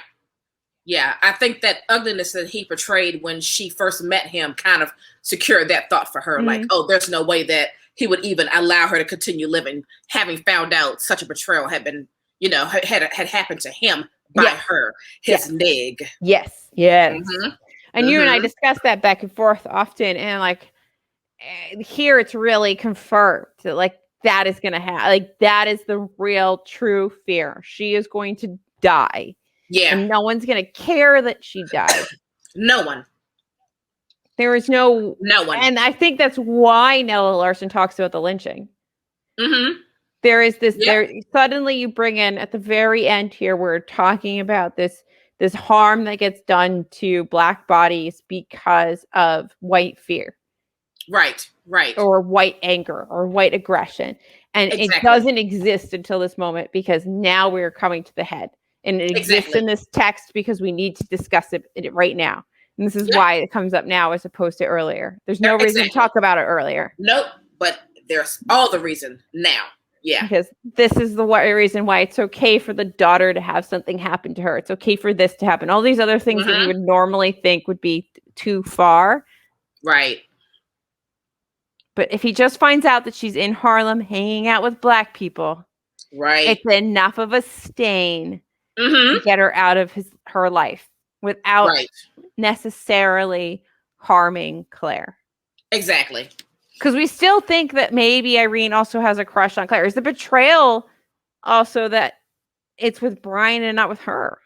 Yeah. I think that ugliness that he portrayed when she first met him kind of secured that thought for her. Like, oh, there's no way that he would even allow her to continue living, having found out such a betrayal had been, had happened to him by her, his nig.
Yes. Mm-hmm. And you and I discussed that back and forth often. And like, here it's really confirmed that like, that is going to happen. Like, that is the real true fear. She is going to die.
Yeah.
And no one's going to care that she died.
No one.
There is no one. And I think that's why Nella Larsen talks about the lynching.
Mm-hmm.
There is this, suddenly you bring in at the very end here, we're talking about this harm that gets done to black bodies because of white fear.
Right.
Or white anger or white aggression. And it doesn't exist until this moment because now we're coming to the head. And it exists in this text because we need to discuss it right now. And this is why it comes up now as opposed to earlier. There's no reason to talk about it earlier.
Nope. But there's all the reason now. Yeah.
Because this is the reason why it's okay for the daughter to have something happen to her. It's okay for this to happen. All these other things that we would normally think would be too far.
Right.
But if he just finds out that she's in Harlem hanging out with black people,
right,
it's enough of a stain to get her out of her life without necessarily harming Claire.
Exactly.
Because we still think that maybe Irene also has a crush on Claire. Is the betrayal also that it's with Brian and not with her?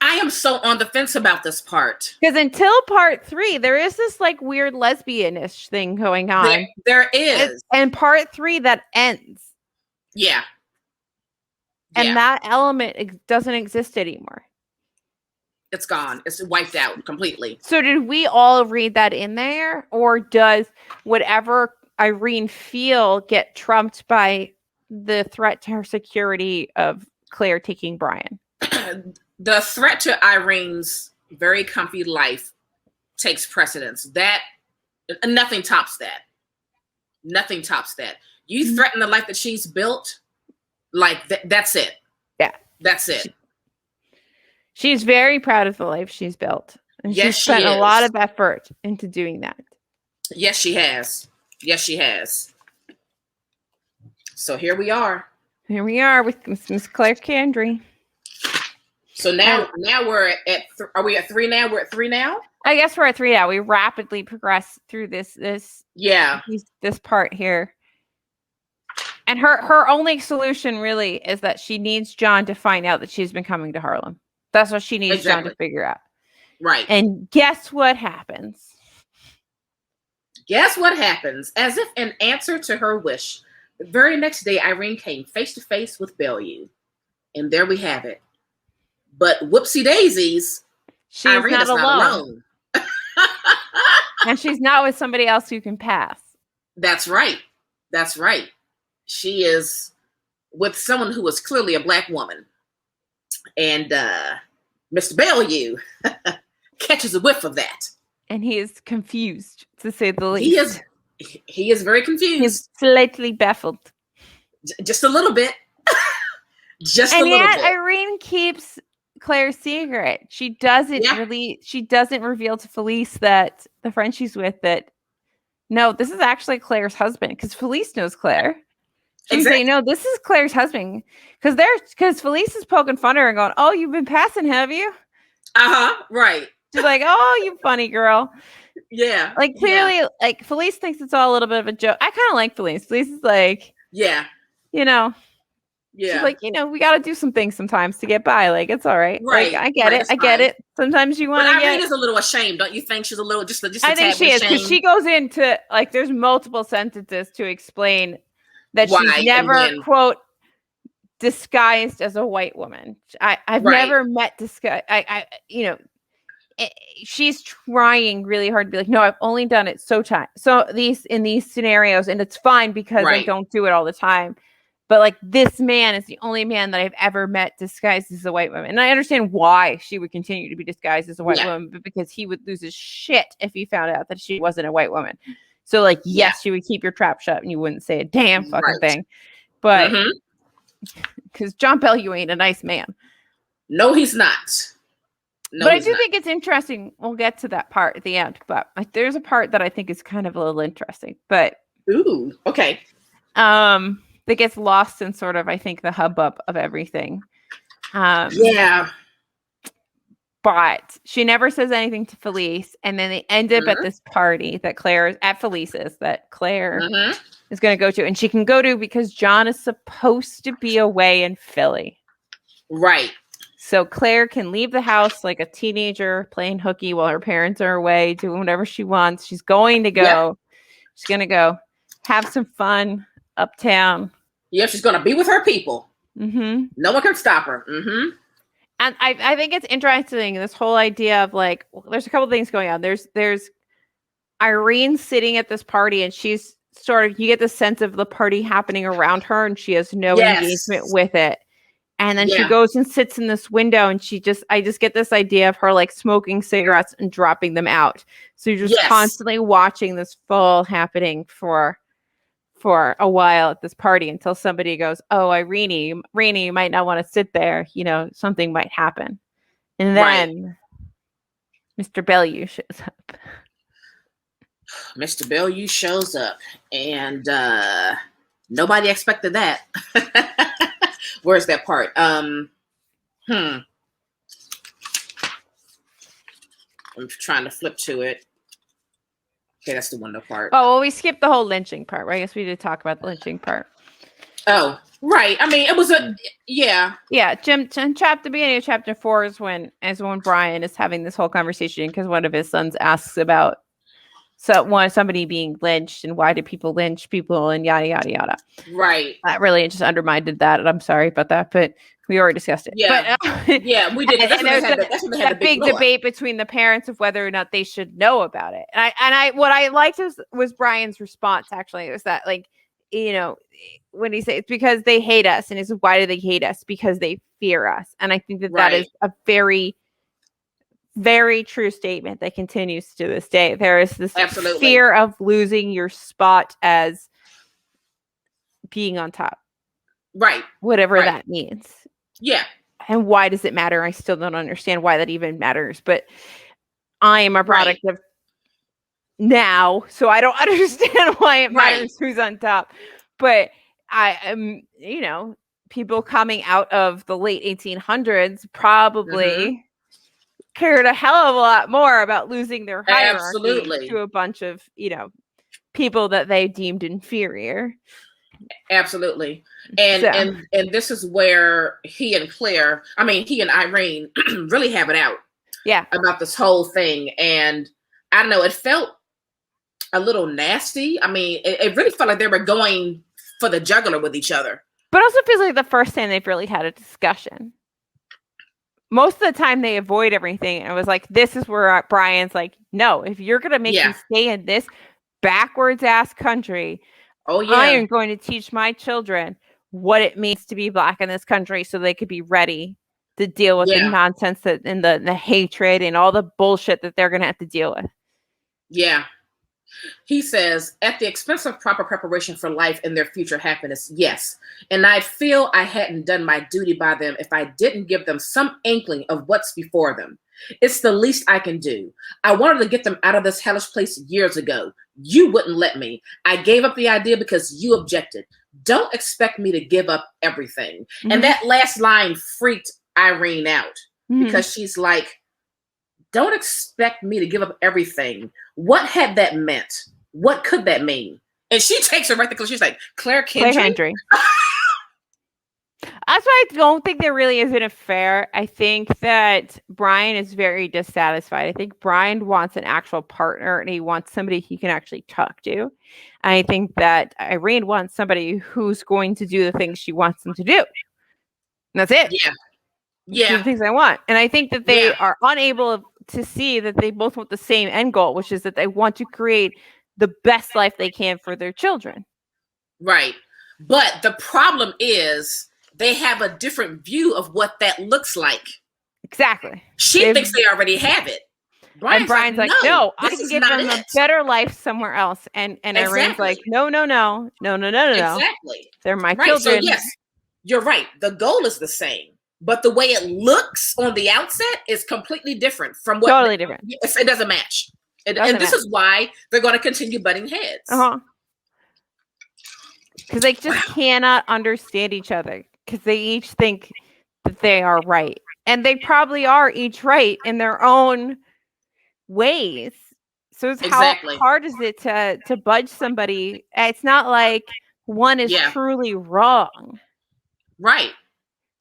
I am so on the fence about this part.
Because until part 3, there is this like weird lesbianish thing going on.
There is.
And part 3 that ends.
Yeah.
And that element doesn't exist anymore.
It's gone. It's wiped out completely.
So did we all read that in there? Or does whatever Irene feel get trumped by the threat to her security of Claire taking Brian?
The threat to Irene's very comfy life takes precedence. That nothing tops that. Nothing tops that. You threaten the life that she's built, like that's it.
Yeah.
That's it.
She's very proud of the life she's built. And she's spent a lot of effort into doing that.
Yes, she has. Yes, she has. So here we are.
Here we are with Miss Claire Candry.
So now we're at are we at 3 now? We're at 3 now?
I guess we're at 3 now. We rapidly progress through this part here. And her only solution really is that she needs John to find out that she's been coming to Harlem. That's what she needs John to figure out.
Right.
And guess what happens?
Guess what happens? As if in answer to her wish, the very next day, Irene came face to face with Bellew. And there we have it. But whoopsie daisies, Irene is not alone.
And she's not with somebody else who can pass.
That's right. That's right. She is with someone who is clearly a black woman. And Mr. Bellew catches a whiff of that.
And he is confused, to say the least.
He is very confused.
He's slightly baffled.
Just a little bit. Just
and
a little
yet
bit.
Irene keeps Claire's secret. She doesn't reveal to Felice that the friend she's with that no, this is actually Claire's husband, because Felice knows Claire. She's saying, no, this is Claire's husband. Because Felice is poking fun at her and going, oh, you've been passing, have you?
Right.
She's like, oh, you funny girl.
Yeah.
Like clearly, like Felice thinks it's all a little bit of a joke. I kind of like Felice. Felice is like,
yeah.
She's like, we got to do some things sometimes to get by. Like, it's all right.
Right.
Like, I get it. I get it. Sometimes you want to
get. But Irene is a little ashamed, don't you think? She's a little just
I think she is, because she goes into like there's multiple sentences to explain that she's never quote disguised as a white woman. I've never met disguise. She's trying really hard to be like, no, I've only done it in these scenarios, and it's fine because I don't do it all the time. But like this man is the only man that I've ever met disguised as a white woman. And I understand why she would continue to be disguised as a white woman, but because he would lose his shit if he found out that she wasn't a white woman. So like, yes, she would keep your trap shut and you wouldn't say a damn fucking thing. But because John Bellew ain't a nice man.
No, he's not. No,
but I do think it's interesting. We'll get to that part at the end. But like, there's a part that I think is kind of a little interesting. But
ooh, okay.
That gets lost in sort of, I think, the hubbub of everything. But she never says anything to Felice, and then they end up at this party that Claire at Felice's that Claire is going to go to, and she can go to because John is supposed to be away in Philly.
Right.
So Claire can leave the house like a teenager playing hooky while her parents are away, doing whatever she wants. She's going to go. Yeah. She's going to go have some fun uptown.
Yeah, she's going to be with her people. No one can stop her.
And I think it's interesting, this whole idea of like, there's a couple things going on. There's Irene sitting at this party, and she's sort of, you get the sense of the party happening around her, and she has no engagement with it. And then she goes and sits in this window, and I just get this idea of her like smoking cigarettes and dropping them out. So you're just constantly watching this fall happening for for a while at this party until somebody goes, "Oh, Irene, you might not want to sit there. You know, something might happen." And then Mr. Bellew shows up.
Mr. Bellew shows up, and nobody expected that. Where's that part? I'm trying to flip to it. Okay, that's the window part.
Oh, well, we skipped the whole lynching part, right? I guess we did talk about the lynching part.
Oh, right. I mean, it was
Yeah, the beginning of chapter 4 is when Brian is having this whole conversation because one of his sons asks about somebody being lynched and why do people lynch people and yada yada yada.
Right.
That really just undermined that, and I'm sorry about that, but we already discussed it.
Yeah,
but,
yeah, we did.
And there's that big debate between the parents of whether or not they should know about it. And what I liked was Brian's response. Actually, it was that, like, you know, when he says it's because they hate us, and he says, why do they hate us? Because they fear us. And I think that is a very, very true statement that continues to this day. There is this fear of losing your spot as being on top, right? Whatever that means.
Yeah.
And why does it matter? I still don't understand why that even matters. But I am a product of now, so I don't understand why it matters who's on top. But I am, you know, people coming out of the late 1800s probably cared a hell of a lot more about losing their hierarchy to a bunch of, you know, people that they deemed inferior.
Absolutely. And this is where he and Irene really have it out.
Yeah.
About this whole thing. And I don't know, it felt a little nasty. I mean, it really felt like they were going for the jugular with each other.
But also feels like the first time they've really had a discussion. Most of the time they avoid everything. And it was like, this is where Brian's like, no, if you're going to make me stay in this backwards ass country, I am going to teach my children what it means to be Black in this country so they could be ready to deal with the nonsense and the hatred and all the bullshit that they're going to have to deal with.
Yeah. He says, at the expense of proper preparation for life and their future happiness, yes. And I feel I hadn't done my duty by them if I didn't give them some inkling of what's before them. It's the least I can do. I wanted to get them out of this hellish place years ago. You wouldn't let me. I gave up the idea because you objected. Don't expect me to give up everything. And that last line freaked Irene out because she's like, don't expect me to give up everything. What had that meant? What could that mean? And she takes her right there because she's like, Claire Kendry.
That's why I don't think there really is an affair. I think that Brian is very dissatisfied. I think Brian wants an actual partner and he wants somebody he can actually talk to. And I think that Irene wants somebody who's going to do the things she wants them to do. And that's it.
Yeah.
Do the things I want. And I think that they are unable to see that they both want the same end goal, which is that they want to create the best life they can for their children.
Right. But the problem is they have a different view of what that looks like.
Exactly.
She thinks they already have it.
Brian's like, no, I can give them a better life somewhere else. And Irene's like, no.
Exactly.
They're my children.
So yes, you're right. The goal is the same. But the way it looks on the outset is completely different from what
totally different.
It doesn't match. And this is why they're going to continue butting heads.
Because they just cannot understand each other. Because they each think that they are right. And they probably are each right in their own ways. So how hard is it to budge somebody? It's not like one is truly wrong.
Right.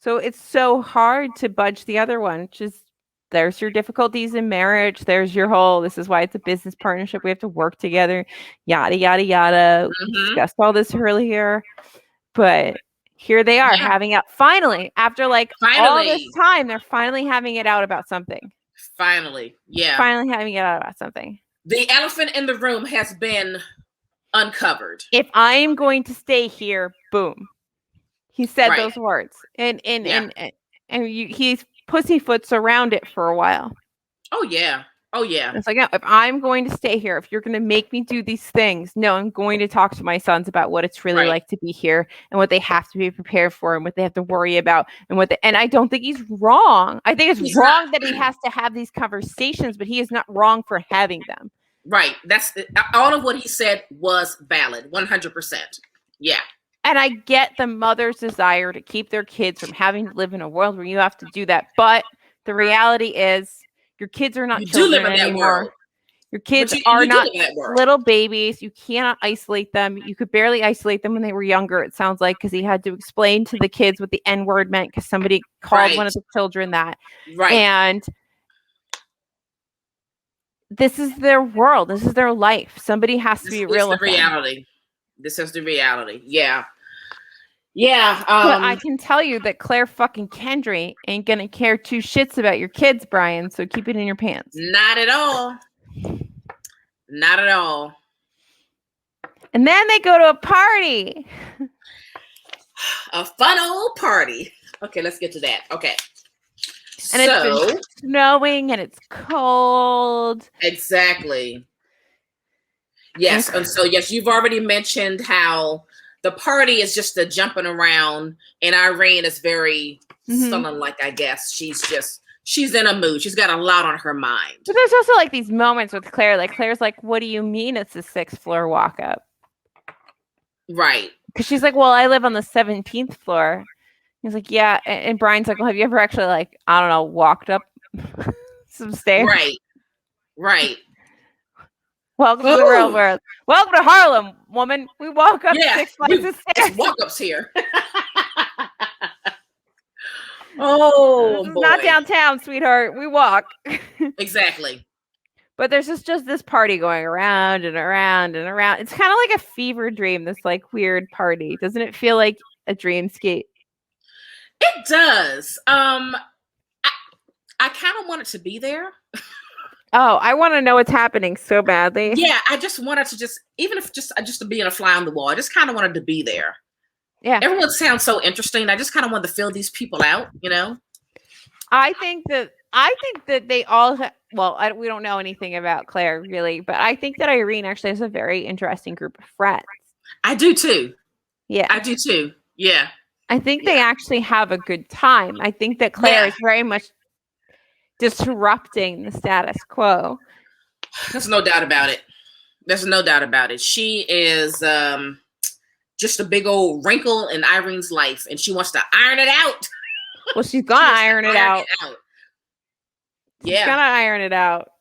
So it's so hard to budge the other one. Just there's your difficulties in marriage. There's your whole, this is why it's a business partnership. We have to work together. Yada, yada, yada. We discussed all this earlier. But here they are having out. Finally, after all this time, they're finally having it out about something.
Finally.
Finally having it out about something.
The elephant in the room has been uncovered.
If I am going to stay here, boom. He said those words, and he pussyfoots around it for a while.
Oh yeah. Oh yeah.
It's like, no, if I'm going to stay here, if you're going to make me do these things, no, I'm going to talk to my sons about what it's really like to be here and what they have to be prepared for and what they have to worry about and I don't think he's wrong. I think it's wrong that he has to have these conversations, but he is not wrong for having them.
Right. That's all of what he said was valid. 100%. Yeah.
And I get the mother's desire to keep their kids from having to live in a world where you have to do that. But the reality is your kids are not children anymore. Your kids are not little babies. You cannot isolate them. You could barely isolate them when they were younger, it sounds like, because he had to explain to the kids what the N-word meant because somebody called one of the children that.
Right.
And this is their world. This is their life. Somebody has to be real with
reality. This is the reality. Yeah. Yeah.
But I can tell you that Claire fucking Kendry ain't going to care two shits about your kids, Brian. So keep it in your pants.
Not at all. Not at all.
And then they go to a party.
A fun old party. Okay, let's get to that. Okay.
And it's been snowing and it's cold.
Exactly. Yes. And so, yes, you've already mentioned how the party is just a jumping around, and Irene is very sullen-like, I guess. She's in a mood. She's got a lot on her mind.
But there's also like these moments with Claire. Like Claire's like, what do you mean it's a 6th floor walk up?
Right.
Because she's like, well, I live on the 17th floor. He's like, yeah. And Brian's like, well, have you ever actually like, I don't know, walked up some stairs?
Right. Right.
Welcome to the real world. Welcome to Harlem, woman. We walk up 6 flights of stairs.
Walk-ups here. Oh,
this is not downtown, sweetheart. We walk.
Exactly.
But there's just this party going around and around and around. It's kind of like a fever dream, this like weird party. Doesn't it feel like a dreamscape?
It does. I kind of want it to be there.
Oh, I want to know what's happening so badly.
Yeah, I just wanted to even if just to be in a fly on the wall, I just kind of wanted to be there.
Yeah.
Everyone sounds so interesting. I just kind of wanted to fill these people out, you know?
I think that they all we don't know anything about Claire really, but I think that Irene actually has a very interesting group of friends.
I do too.
Yeah.
I do too. Yeah.
I think they actually have a good time. I think that Claire is very much disrupting the status quo.
There's no doubt about it. There's no doubt about it. She is just a big old wrinkle in Irene's life, and she wants to iron it out.
Well, she's gonna iron it out.
Yeah.
She's gonna iron it out.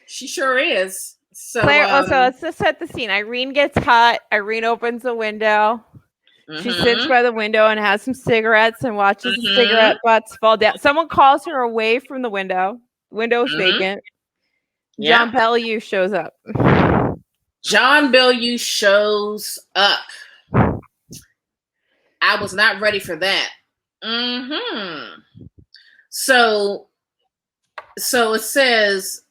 She sure is. So
Claire, also, let's just set the scene. Irene gets hot. Irene opens the window. She sits by the window and has some cigarettes and watches the cigarette butts fall down. Someone calls her away from the window. Window's vacant.
Yeah.
John Bellew shows up.
John Bellew shows up. I was not ready for that. So it says,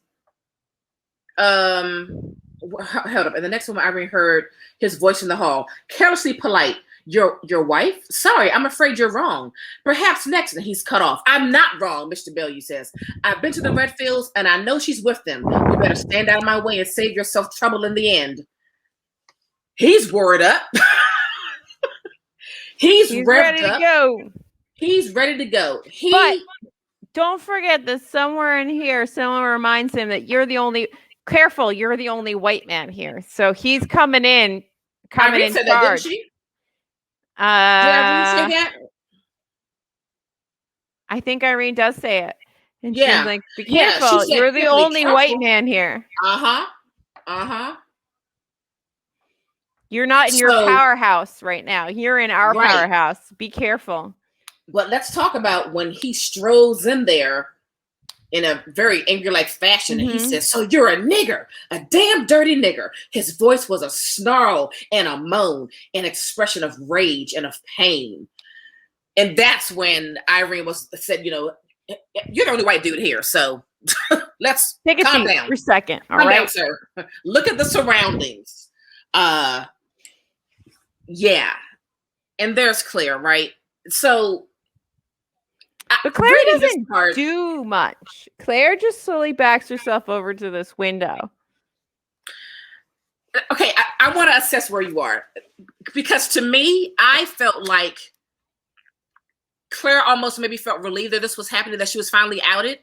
hold up. And the next one, Irene heard his voice in the hall, carelessly polite. Your wife? Sorry, I'm afraid you're wrong. Perhaps next. And he's cut off. I'm not wrong, Mr. Bellew says. I've been to the Redfields and I know she's with them. You better stand out of my way and save yourself trouble in the end. He's worried up. He's ready to go. He's ready to go.
But don't forget that somewhere in here, someone reminds him that you're the only white man here. So he's coming in charge.
Did Irene say that?
I think Irene does say it. And she's like, be careful.
Said,
you're the only white man here. You're not in your powerhouse right now. You're in our powerhouse. Be careful.
But let's talk about when he strolls in there in a very angry-like fashion, and he says, so you're a nigger, a damn dirty nigger. His voice was a snarl and a moan, an expression of rage and of pain. And that's when Irene said, you're the only white dude here, so let's
take a
calm
seat
down
for a second. All
calm
right,
down, sir. Look at the surroundings. Yeah. And there's Claire, right? So
But Claire
reading this
doesn't
part,
do much. Claire just slowly backs herself over to this window.
okay, I want to assess where you are, because to me, I felt like Claire almost maybe felt relieved that this was happening, that she was finally outed.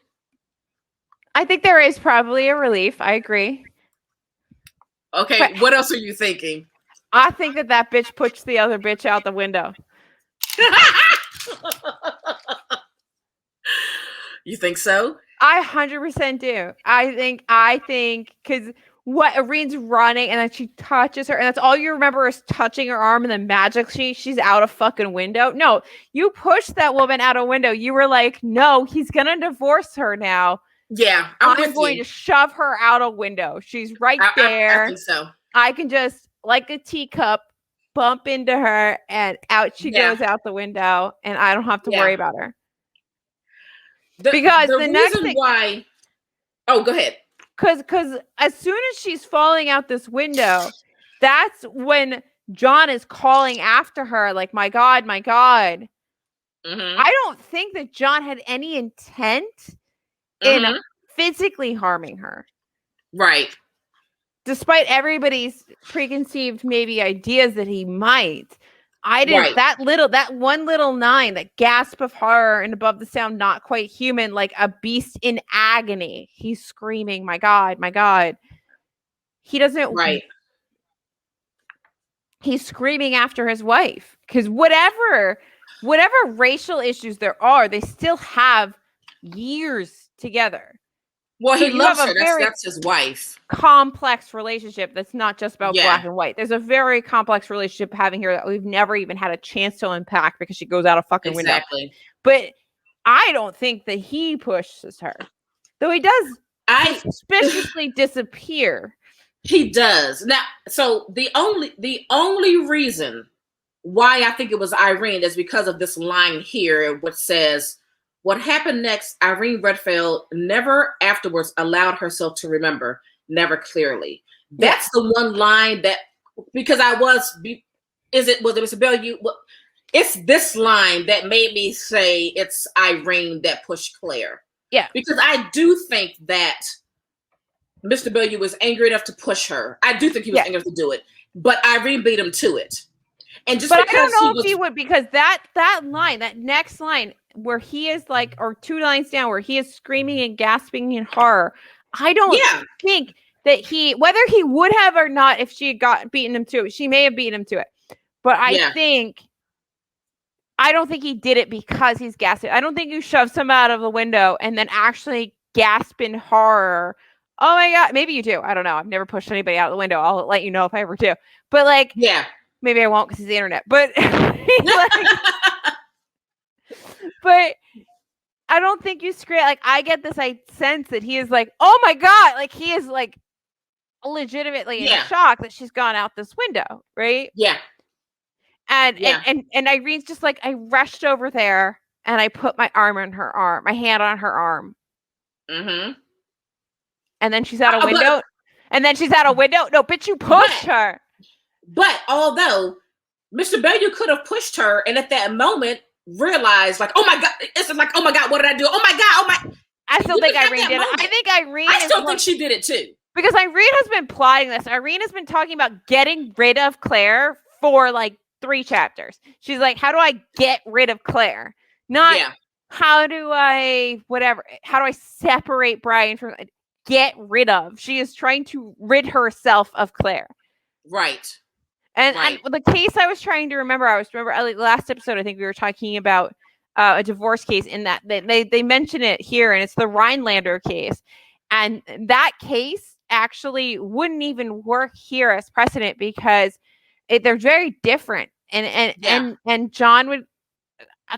I think there is probably a relief. I agree.
Okay,
But
what else are you thinking?
I think that bitch pushed the other bitch out the window.
You think so?
I 100% do. I think because what Irene's running and then she touches her and that's all you remember is touching her arm and then magically she's out a fucking window. No, you pushed that woman out a window. You were like, no, he's gonna divorce her now.
Yeah,
I'm going to shove her out a window. She's right there.
I think so.
I can just, like a teacup, bump into her and out she goes out the window and I don't have to worry about her. Because the next thing,
why. Oh, go ahead.
Because as soon as she's falling out this window, that's when John is calling after her, like, my God, my God.
Mm-hmm.
I don't think that John had any intent in physically harming her.
Right.
Despite everybody's preconceived maybe ideas that he might. I didn't, that one little line, that gasp of horror and above the sound, not quite human, like a beast in agony. He's screaming, my God, my God. He doesn't, he's screaming after his wife. Because whatever racial issues there are, they still have years together.
Well, he loves her. That's his wife.
Complex relationship that's not just about black and white. There's a very complex relationship having here that we've never even had a chance to unpack because she goes out a fucking window. But I don't think that he pushes her. Though he does suspiciously disappear.
He does. Now, so the only reason why I think it was Irene is because of this line here, which says, what happened next, Irene Redfield never afterwards allowed herself to remember, never clearly. That's the one line that, because was it Mr. Bellew? It's this line that made me say it's Irene that pushed Claire. Yeah. Because I do think that Mr. Bellew was angry enough to push her. I do think he was angry enough to do it. But Irene beat him to it. And just
but I don't know if he would, because that line, that next line, where he is like, or 2 lines down, where he is screaming and gasping in horror. I don't think that whether he would have or not, if she had beaten him to it, she may have beaten him to it. But I don't think he did it because he's gasping. I don't think you shove someone out of the window and then actually gasp in horror. Oh my God. Maybe you do. I don't know. I've never pushed anybody out of the window. I'll let you know if I ever do. But like, maybe I won't because it's the internet. But but I don't think you scream. Like, I get this sense that he is like, oh my God. Like, he is like legitimately in shock that she's gone out this window. Right. Yeah. And Irene's just like, I rushed over there and I put my arm on her arm, my hand on her arm. Mm-hmm. And then she's out a window. No, bitch, you pushed her.
But although Mr. Bellew could have pushed her and at that moment realized, like, oh my God, it's like, oh my God, what did I do? Oh my God, oh my.
I still think Irene did it.
I still think she did it too.
Because Irene has been plotting this. Irene has been talking about getting rid of Claire for like 3 chapters. She's like, how do I get rid of Claire? Not how do I separate Brian from get rid of. She is trying to rid herself of Claire. Right. And the case I was trying to remember, last episode, I think we were talking about a divorce case in that they mention it here, and it's the Rhinelander case. And that case actually wouldn't even work here as precedent because they're very different. And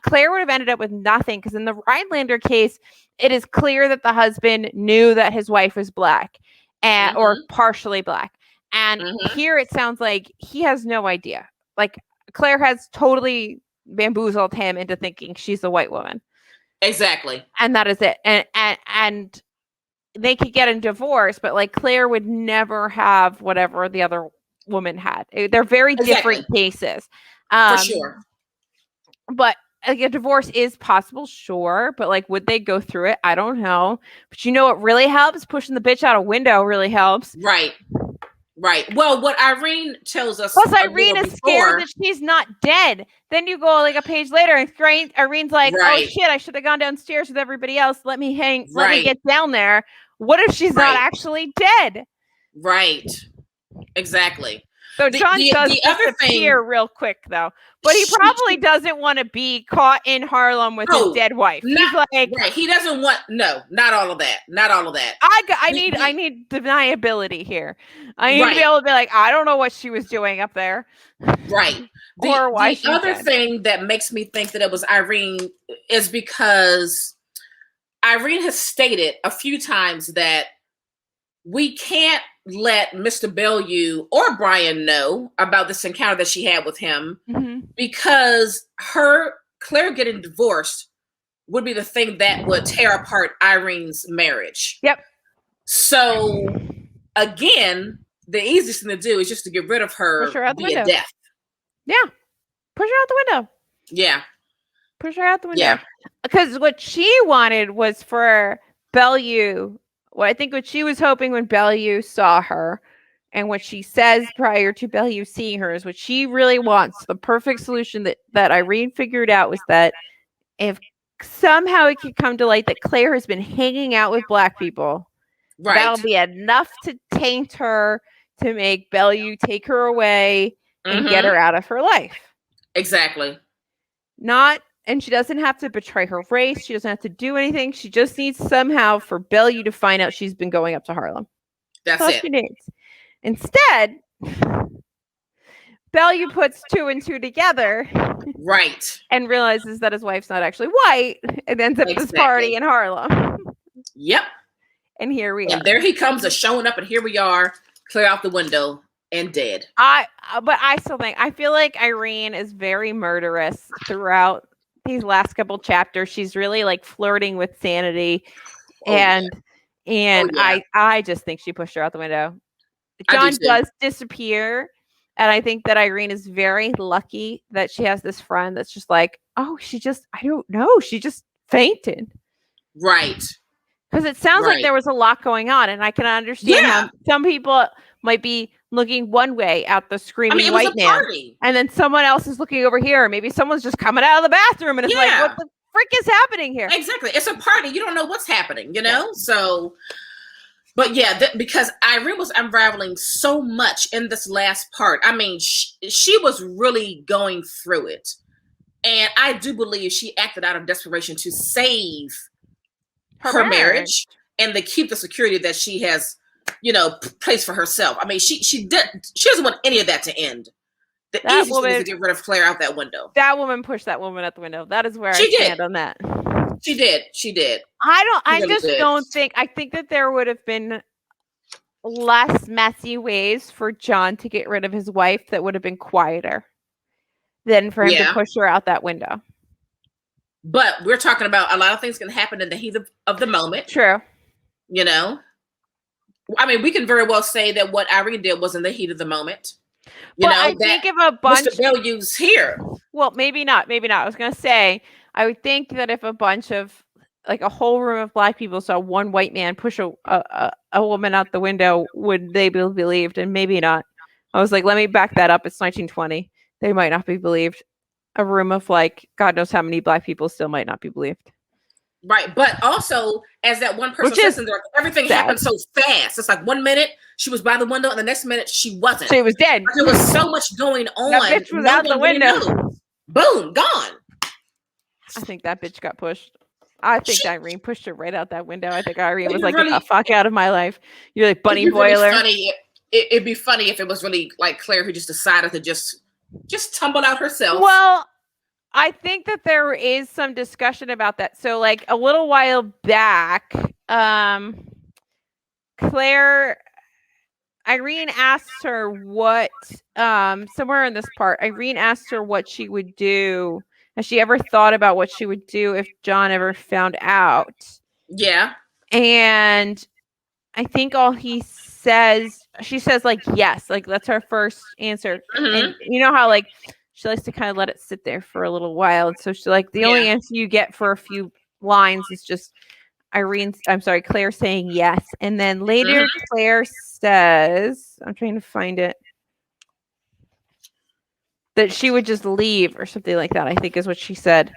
Claire would have ended up with nothing because in the Rhinelander case, it is clear that the husband knew that his wife was black or partially black. And here it sounds like he has no idea. Like Claire has totally bamboozled him into thinking she's a white woman.
Exactly.
And that is it. And they could get a divorce, but like Claire would never have whatever the other woman had. They're very different cases.
For sure.
But like a divorce is possible, sure, but like would they go through it? I don't know. But you know what really helps? Pushing the bitch out a window really helps.
Right. Well, what Irene tells us.
Plus, Irene is scared that she's not dead. Then you go like a page later, and Irene's like, "Oh shit, I should have gone downstairs with everybody else. Let me get down there. What if she's not actually dead?"
Right. Exactly.
So John does disappear real quick, though. But he probably doesn't want to be caught in Harlem with his dead wife. He's like,
right. He doesn't want not all of that. Not all of that.
I need deniability here. I need to be able to be like, I don't know what she was doing up there.
Right.
Or why
the other thing that makes me think that it was Irene is because Irene has stated a few times that we can't let Mr. Bellew or Brian know about this encounter that she had with him because Claire getting divorced would be the thing that would tear apart Irene's marriage.
Yep.
So again, the easiest thing to do is just to get rid of her via death.
Yeah. Push her out the window.
Yeah.
Push her out the window.
Yeah.
Because what she wanted was for Bellew. Well, I think what she was hoping when Bellew saw her and what she says prior to Bellew seeing her is what she really wants. The perfect solution that Irene figured out was that if somehow it could come to light that Claire has been hanging out with black people, that'll be enough to taint her to make Bellew take her away and get her out of her life.
Exactly.
And she doesn't have to betray her race. She doesn't have to do anything. She just needs somehow for Bellew to find out she's been going up to Harlem.
That's it.
She needs. Instead, Bellew puts 2 and 2 together.
Right.
And realizes that his wife's not actually white and ends up at this party in Harlem.
Yep.
And here we are.
And there he comes, showing up, and here we are, clear out the window and dead.
But I still think, I feel like Irene is very murderous throughout these last couple chapters. She's really like flirting with sanity. I just think she pushed her out the window. John does disappear. And I think that Irene is very lucky that she has this friend that's just like, oh, I don't know. She just fainted.
Right.
Because it sounds like there was a lot going on. And I can understand how some people might be looking one way at the screaming white man. Party. And then someone else is looking over here. Maybe someone's just coming out of the bathroom and it's like, what the frick is happening here?
Exactly. It's a party. You don't know what's happening, you know? So, but because Irene was unraveling so much in this last part. I mean, she was really going through it. And I do believe she acted out of desperation to save her marriage and to keep the security that she has, placed for herself. I mean, she doesn't want any of that to end. The easiest thing is to get rid of Claire out that window.
That woman pushed that woman out the window. That is where I stand on that.
She did.
I think that there would have been less messy ways for John to get rid of his wife that would have been quieter than for him to push her out that window.
But we're talking about a lot of things can happen in the heat of the moment.
True.
I mean, we can very well say that what Irene did was in the heat of the moment.
I think if a bunch
Mr. Bellew's here.
Well, maybe not. I was going to say, I would think that if a bunch of, like a whole room of black people saw one white man push a woman out the window, would they be believed? And maybe not. I was like, let me back that up. It's 1920. They might not be believed. A room of like, God knows how many black people still might not be believed.
Right. But also, as that one person says in there, everything happened so fast. It's like 1 minute she was by the window and the next minute she wasn't.
She was dead.
There was so much going on.
That bitch was out the window.
Boom, gone.
I think that bitch got pushed. I think Irene pushed her right out that window. I think Irene was like, get the fuck out of my life. You're like bunny boiler.
It'd be funny if it was really like Claire who just decided to just tumble out herself.
Well, I think that there is some discussion about that. So like a little while back, Irene asked her what, somewhere in this part, Irene asked her what she would do. Has she ever thought about what she would do if John ever found out?
Yeah.
And I think she says like, yes, like that's her first answer. And you know how like she likes to kind of let it sit there for a little while. And so she like the only answer you get for a few lines is just Claire saying yes. And then later Claire says, I'm trying to find it, that she would just leave or something like that, I think is what she said.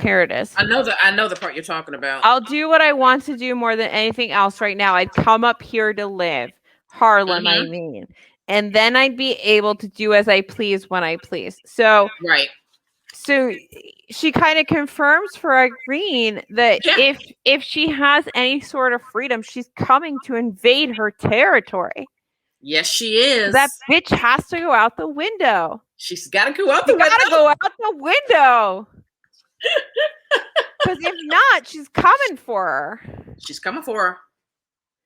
Here it is.
I know the part you're talking about.
I'll do what I want to do more than anything else right now. I'd come up here to live. Harlem, I mean. And then I'd be able to do as I please when I please. So
right.
So she kind of confirms for Irene that if she has any sort of freedom, she's coming to invade her territory.
Yes, she is.
That bitch has to go out the window.
She's got to go out the window.
Gotta go out the window. Because if not, she's coming for her.
She's coming for her.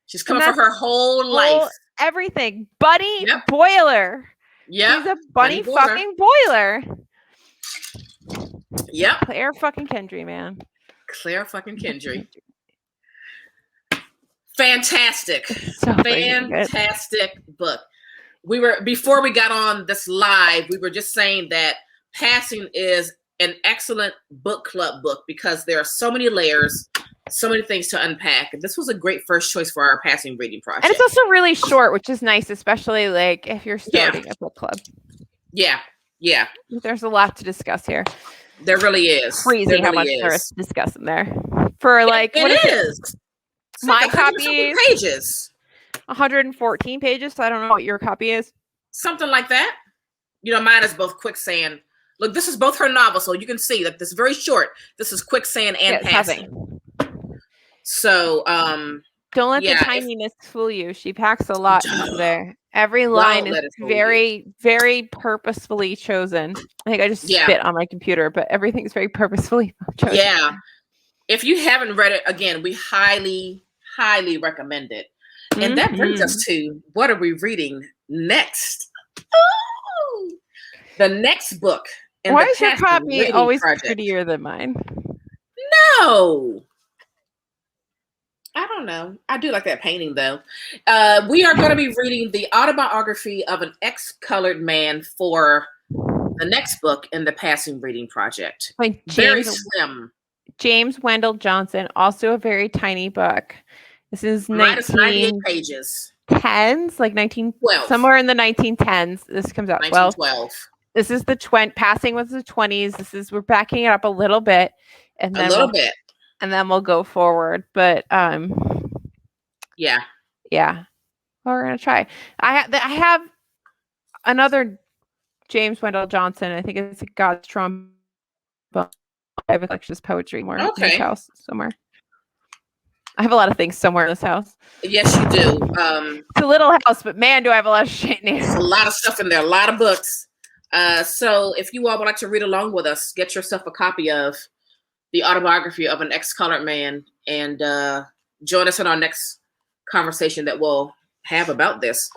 She's coming for her whole life.
Everything. Bunny Boiler.
Yeah.
She's a bunny fucking boiler.
Yep.
Claire fucking Kendry, man.
Claire fucking Kendry. Fantastic.
So
fantastic book. Before we got on this live, we were just saying that Passing is an excellent book club book because there are so many layers, so many things to unpack. And this was a great first choice for our Passing reading project.
And it's also really short, which is nice, especially like if you're starting a book club.
Yeah. Yeah.
There's a lot to discuss here.
There really is.
Crazy how much there is to discuss in there. For like
it is.
My copy is
pages.
114 pages. So I don't know what your copy is.
Something like that. You know, mine is both Quicksand. Look, this is both her novel, so you can see that this is very short. This is Quicksand and Passing. So,
don't let the tininess fool you. She packs a lot into there. Every line is very, very purposefully chosen. I think I just spit on my computer, but everything is very purposefully chosen.
Yeah. If you haven't read it, again, we highly, highly recommend it. And that brings us to what are we reading next? Oh, the next book.
Why is your copy always prettier than mine?
No. I don't know. I do like that painting, though. We are going to be reading the autobiography of an ex-colored man for the next book in the Passing reading project. Very slim.
James Wendell Johnson, also a very tiny book. This is
98 pages.
10s, like 1912. Somewhere in the 1910s. This comes out
1912.
This is the Passing was the 20s. We're backing it up a little bit, and then and then we'll go forward. But yeah. Well, we're gonna try. I have another James Wendell Johnson. I think it's God's Trombone. I have a collection of poetry in this house somewhere. I have a lot of things somewhere in this house.
Yes, you do.
It's a little house, but man, do I have a lot of shit in here.
There's a lot of stuff in there, a lot of books. So if you all would like to read along with us, get yourself a copy of the autobiography of an ex-colored man and join us in our next conversation that we'll have about this.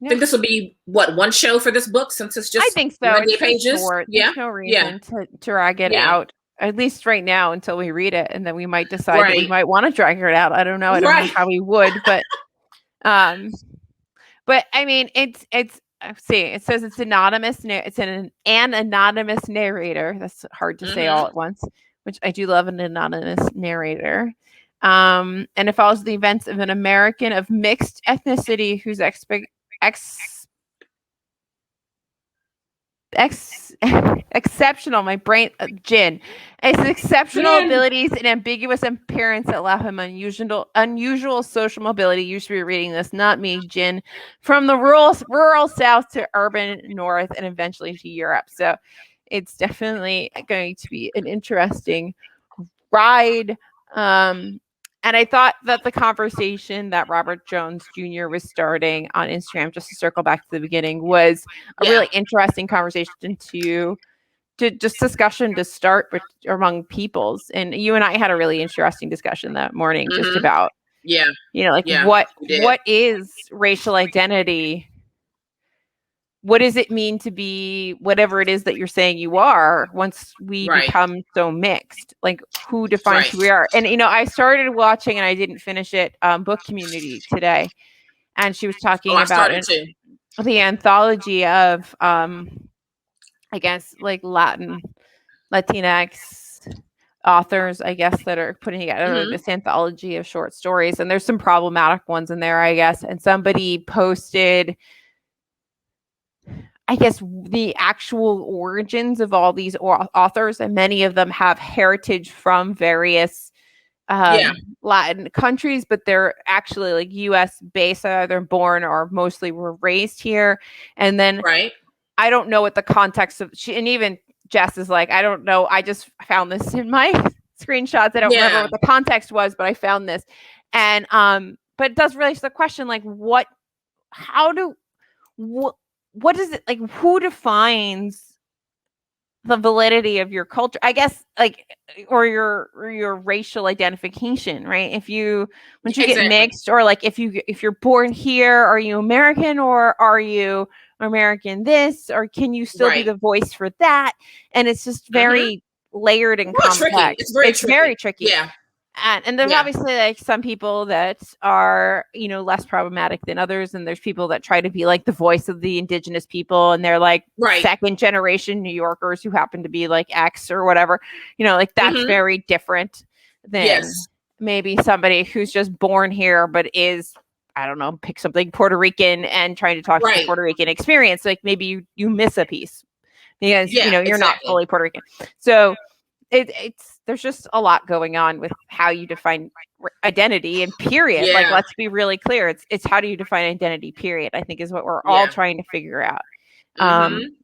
I think this will be one show for this book since it's just 98 pages.
Short. There's no reason to drag it out. At least right now until we read it, and then we might decide that we might want to drag it out. I don't know. I don't know how we would, but I mean, it's. See, it says it's anonymous. It's an anonymous narrator. That's hard to say all at once, which I do love an anonymous narrator. And it follows the events of an American of mixed ethnicity whose exceptional, my brain, Jin. It's exceptional abilities and ambiguous appearance that allow him unusual social mobility. You should be reading this, not me, Jin. From the rural South to urban North and eventually to Europe. So it's definitely going to be an interesting ride. And I thought that the conversation that Robert Jones Jr. was starting on Instagram, just to circle back to the beginning, was a really interesting conversation to just discussion to start among peoples. And you and I had a really interesting discussion that morning just about, what is racial identity what does it mean to be whatever it is that you're saying you are once we
Right.
become so mixed? Like, who defines
Right.
who we are? And, I started watching, and I didn't finish it, Book Community today. And she was talking
I
about
started too.
the anthology of, I guess, like Latinx authors, I guess, that are putting together this anthology of short stories. And there's some problematic ones in there, I guess. And somebody posted, I guess, the actual origins of all these authors, and many of them have heritage from various Latin countries, but they're actually like U.S. based. They're born or mostly were raised here. And then I don't know what the context of and even Jess is like, I don't know. I just found this in my screenshots. I don't remember what the context was, but I found this. And but it does raise the question, like, what is it, like, who defines the validity of your culture, I guess, like, or your racial identification, right? Once you get mixed, or like if you're born here, are you American, or are you American this, or can you still be the voice for that? And it's just very layered and complex.
Tricky. It's
very tricky.
Yeah.
And there's obviously like some people that are, less problematic than others. And there's people that try to be like the voice of the indigenous people. And they're like second generation New Yorkers who happen to be like X or whatever, like that's very different than maybe somebody who's just born here, but is, I don't know, pick something Puerto Rican and trying to talk to the Puerto Rican experience. Like maybe you miss a piece because, you're not fully Puerto Rican. So there's just a lot going on with how you define identity, and period. Like, let's be really clear. It's how do you define identity, period, I think is what we're all trying to figure out.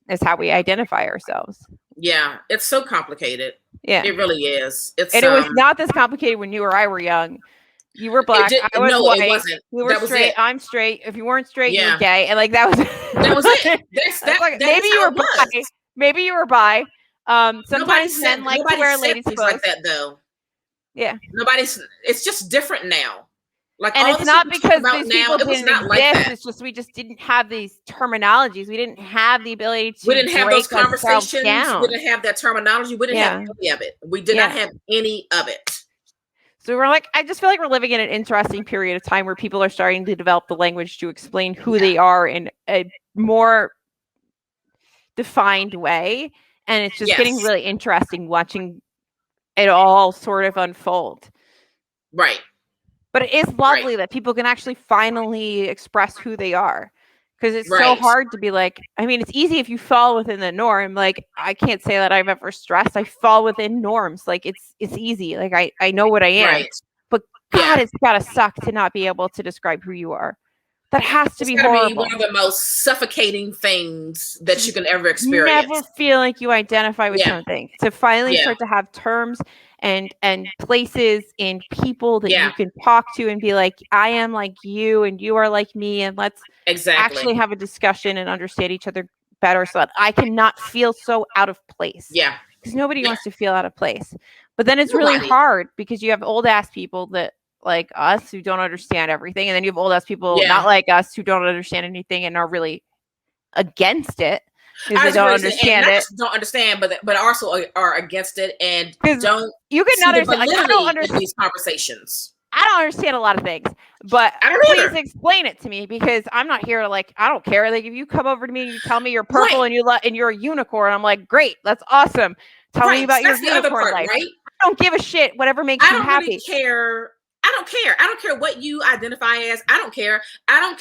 Is how we identify ourselves.
Yeah. It's so complicated. Yeah. It really is.
It was not this complicated when you or I were young. You were black. I was white.
It wasn't.
We were straight. I'm straight. If you weren't straight, you were gay. And like that was
it.
Maybe you were bi. Maybe you were bi. Sometimes men like to wear ladies' clothes
like that, though.
Yeah.
It's just different now. Like,
and it's not because these people didn't exist.
Like that.
It's just we just didn't have these terminologies. We didn't have the ability to.
We didn't have those conversations.
Down.
We didn't have that terminology. We didn't have any of it. We did not have any of it.
So we're like, I just feel like we're living in an interesting period of time where people are starting to develop the language to explain who they are in a more defined way. And it's just getting really interesting watching it all sort of unfold.
Right.
But it is lovely that people can actually finally express who they are. Because it's so hard to be like, I mean, it's easy if you fall within the norm. Like, I can't say that I've ever stressed. I fall within norms. Like, it's easy. Like, I know what I am.
Right.
But God, it's got to suck to not be able to describe who you are. That has to be horrible.
Be one of the most suffocating things that you can ever experience.
Never feel like you identify with something. To finally start to have terms and places and people that you can talk to and be like, I am like you and you are like me, and let's actually have a discussion and understand each other better so that I cannot feel so out of place.
Yeah.
Because nobody wants to feel out of place. But then it's really hard because you have old ass people that like us who don't understand everything, and then you have old ass people not like us who don't understand anything and are really against it because they don't understand it.
Don't understand, but also are against it and don't.
You can understand. Like, I don't understand
these conversations.
I don't understand a lot of things, but please explain it to me because I'm not here to like. I don't care. Like if you come over to me and you tell me you're purple and you're a unicorn, I'm like, great, that's awesome. Tell me about your unicorn life. Right? I don't give a shit. Whatever makes you happy.
Really care. I don't care. I don't care what you identify as. I don't care. I don't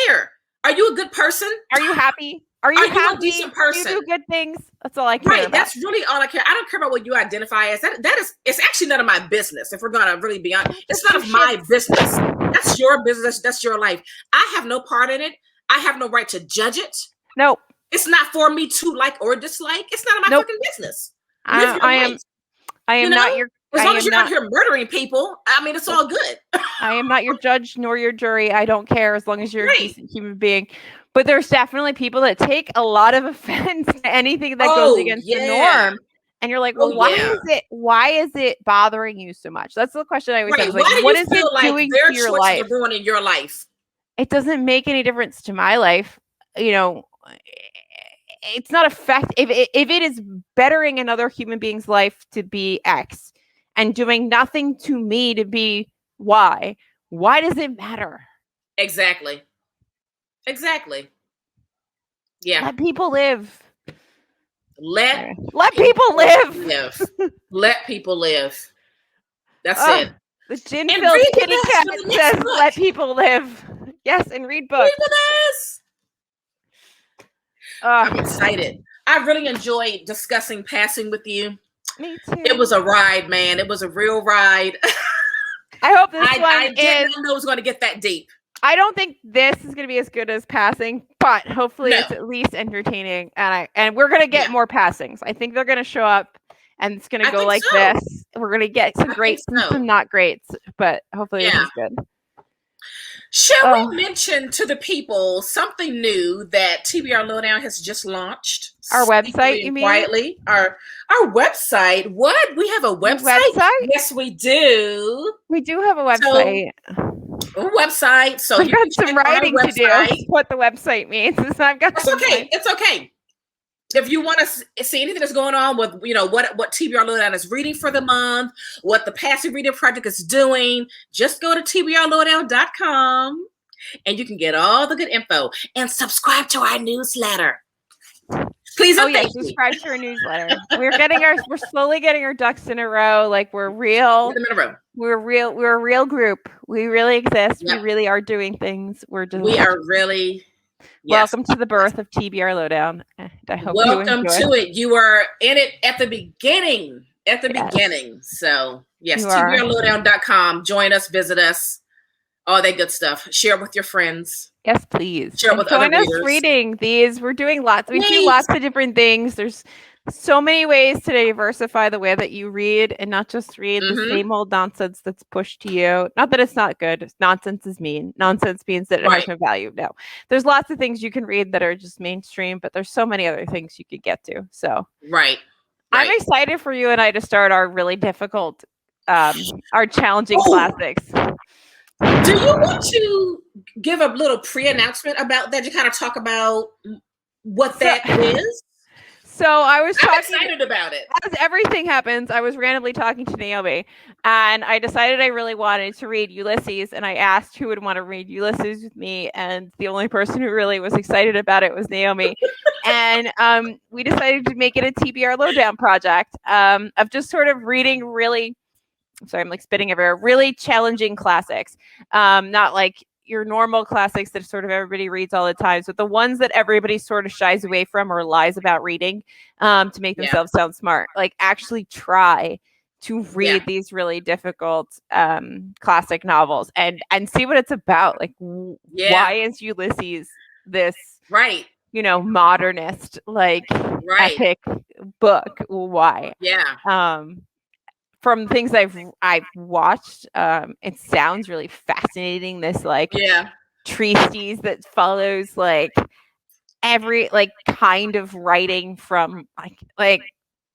care. Are you a good person?
Are you happy? Are you happy?
A decent person?
Do you do good things? That's all I care about.
That's really all I care. I don't care about what you identify as. It's actually none of my business. If we're gonna really be honest, it's none of my business. That's your business. That's your life. I have no part in it. I have no right to judge it.
Nope.
It's not for me to like or dislike. It's none of my fucking business.
I am not your.
As long as you're not here murdering people, I mean, it's all good.
I am not your judge nor your jury. I don't care as long as you're a decent human being. But there's definitely people that take a lot of offense to anything that goes against the norm. And you're like, well, why is it bothering you so much? That's the question I always have. Like, what is it doing to your life?
Ruining your life.
It doesn't make any difference to my life. You know, it's not effective. If it is bettering another human being's life to be X and doing nothing to me to be Y, why does it matter?
Exactly. Yeah.
Let people live.
Let
people live.
Let people live. That's it.
The gin
And
filled
read
kitty
with us
cat
for the next
says,
book.
"Let people live." Yes, and read books.
Read with us. I'm excited. I really enjoyed discussing passing with you.
Me too.
It was a ride, man. It was a real ride.
I hope this
I didn't know it was going to get that deep.
I don't think this is going to be as good as passing, but hopefully
No.
it's at least entertaining. And we're going to get more passings. I think they're going to show up, and it's going to go like this. We're going to get some greats and some not greats, but hopefully this is good.
Shall we mention to the people something new that TBR Lowdown has just launched?
Our website, you mean?
Quietly. Our website. What? We have a website? Yes, we do.
We do have a website.
So
I've got some writing to do. What the website means. I've got
It's okay. If you want to see anything that's going on with, what TBR Lowdown is reading for the month, what the Passive Reading Project is doing, just go to tbrlowdown.com and you can get all the good info and subscribe to our newsletter. Please.
Subscribe to our newsletter. We're slowly getting our ducks in a row. Like we're real. We're a real group. We really exist. Yep. We really are doing things.
We are really.
Welcome to the birth of TBR Lowdown. And I hope
welcome you to it. You are in it at the beginning. So yes, tbrlowdown.com. Join us, visit us, all that good stuff. Share with your friends.
Yes, please.
Share with other readers.
Join us reading these. We're doing lots. We do lots of different things. There's so many ways to diversify the way that you read and not just read the same old nonsense that's pushed to you. Not that it's not good. Nonsense is mean. Nonsense means that it has no value. No, there's lots of things you can read that are just mainstream, but there's so many other things you could get to. So I'm excited for you and I to start our really difficult, our challenging classics.
Do you want to give a little pre-announcement about that? You kind of talk about what that is?
So I'm
excited about it.
As everything happens, I was randomly talking to Naomi, and I decided I really wanted to read Ulysses, and I asked who would want to read Ulysses with me, and the only person who really was excited about it was Naomi. And we decided to make it a TBR Lowdown project of just sort of reading really, I'm like spitting everywhere, really challenging classics. Not like your normal classics that sort of everybody reads all the time, but the ones that everybody sort of shies away from or lies about reading to make themselves sound smart. Like actually try to read these really difficult classic novels and see what it's about. Like why is Ulysses this modernist epic book? Why? From things I've watched, it sounds really fascinating. This treatise that follows every kind of writing from like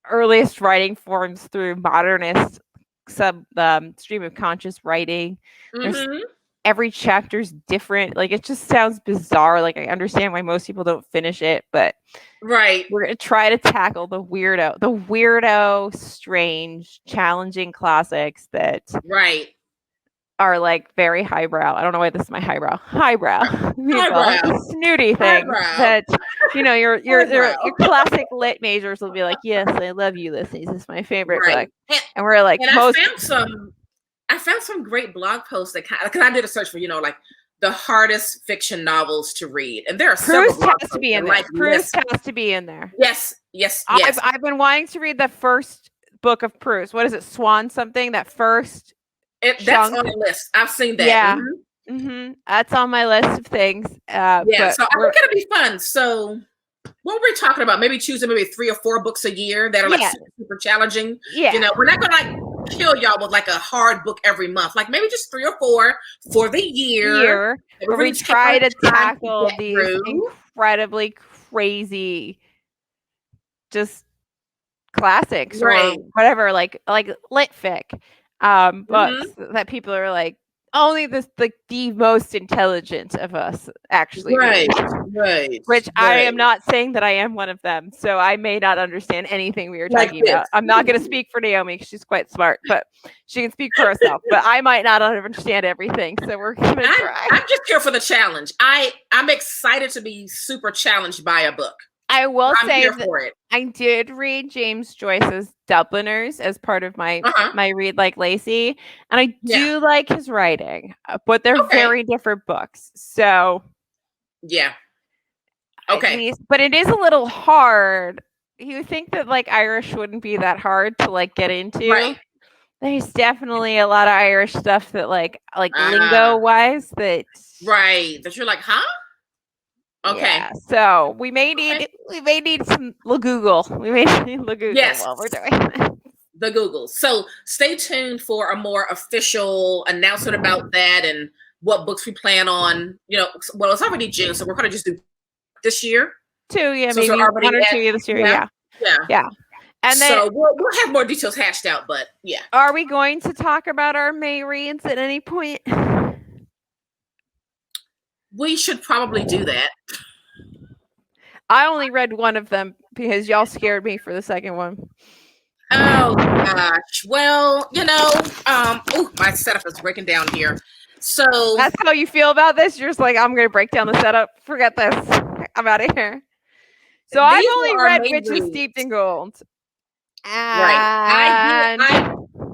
earliest writing forms through modernist stream of conscious writing. Every chapter's different. It just sounds bizarre. I understand why most people don't finish it, but we're gonna try to tackle the weirdo, strange, challenging classics that are very highbrow. I don't know why this is my highbrow. Snooty things that your classic lit majors will be like, yes, I love Ulysses. It's my favorite book, and we're like,
I found some great blog posts that because I did a search for the hardest fiction novels to read, and there are several.
Proust has to be in there. Proust has to be in there.
Yes.
I've been wanting to read the first book of Proust. What is it? Swan something. That first.
That's on the list. I've seen that.
Yeah. That's on my list of things.
So I think it'll be fun. So what were we talking about? Maybe choosing 3 or 4 books a year that are super challenging.
Yeah.
We're not gonna kill y'all with a hard book every month. Maybe just 3 or 4 for the year.
Where we try to tackle these incredibly crazy just classics or whatever, like lit fic books that people are only the most intelligent of us actually read.
Right.
Which I am not saying that I am one of them, so I may not understand anything we are talking about. I'm not going to speak for Naomi because she's quite smart, but she can speak for herself. But I might not understand everything, so we're going to try.
I'm just here for the challenge. I'm excited to be super challenged by a book.
I will say
here for it.
I did read James Joyce's Dubliners as part of my my read like Lacey, and I do like his writing, but they're very different books. So
yeah. Okay.
But it is a little hard. You would think that like Irish wouldn't be that hard to like get into.
Right.
There's definitely a lot of Irish stuff that like lingo wise that
that you're like, huh? Okay.
Yeah, so we may need some Google. We may need Google while we're doing this.
The Google. So stay tuned for a more official announcement about that and what books we plan on. Well, it's already June, so we're gonna just do this year.
2, maybe 1 or 2 this year. Yeah. And then
so we'll have more details hashed out, but yeah.
Are we going to talk about our May reads at any point?
We should probably do that.
I only read one of them because y'all scared me for the second one.
Oh gosh. Well, my setup is breaking down here. So
that's how you feel about this? You're just like, I'm gonna break down the setup. Forget this. I'm out of here. So I've only read Witches Steeped in Gold.
Right.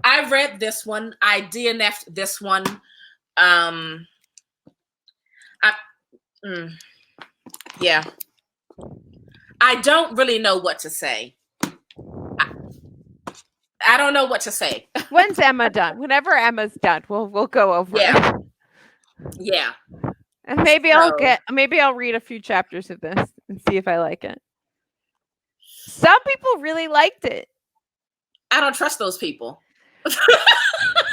I read this one. I DNF'd this one. Yeah. I don't really know what to say. I don't know what to say.
When's Emma done? Whenever Emma's done, we'll go over it.
Yeah.
And maybe I'll read a few chapters of this and see if I like it. Some people really liked it.
I don't trust those people.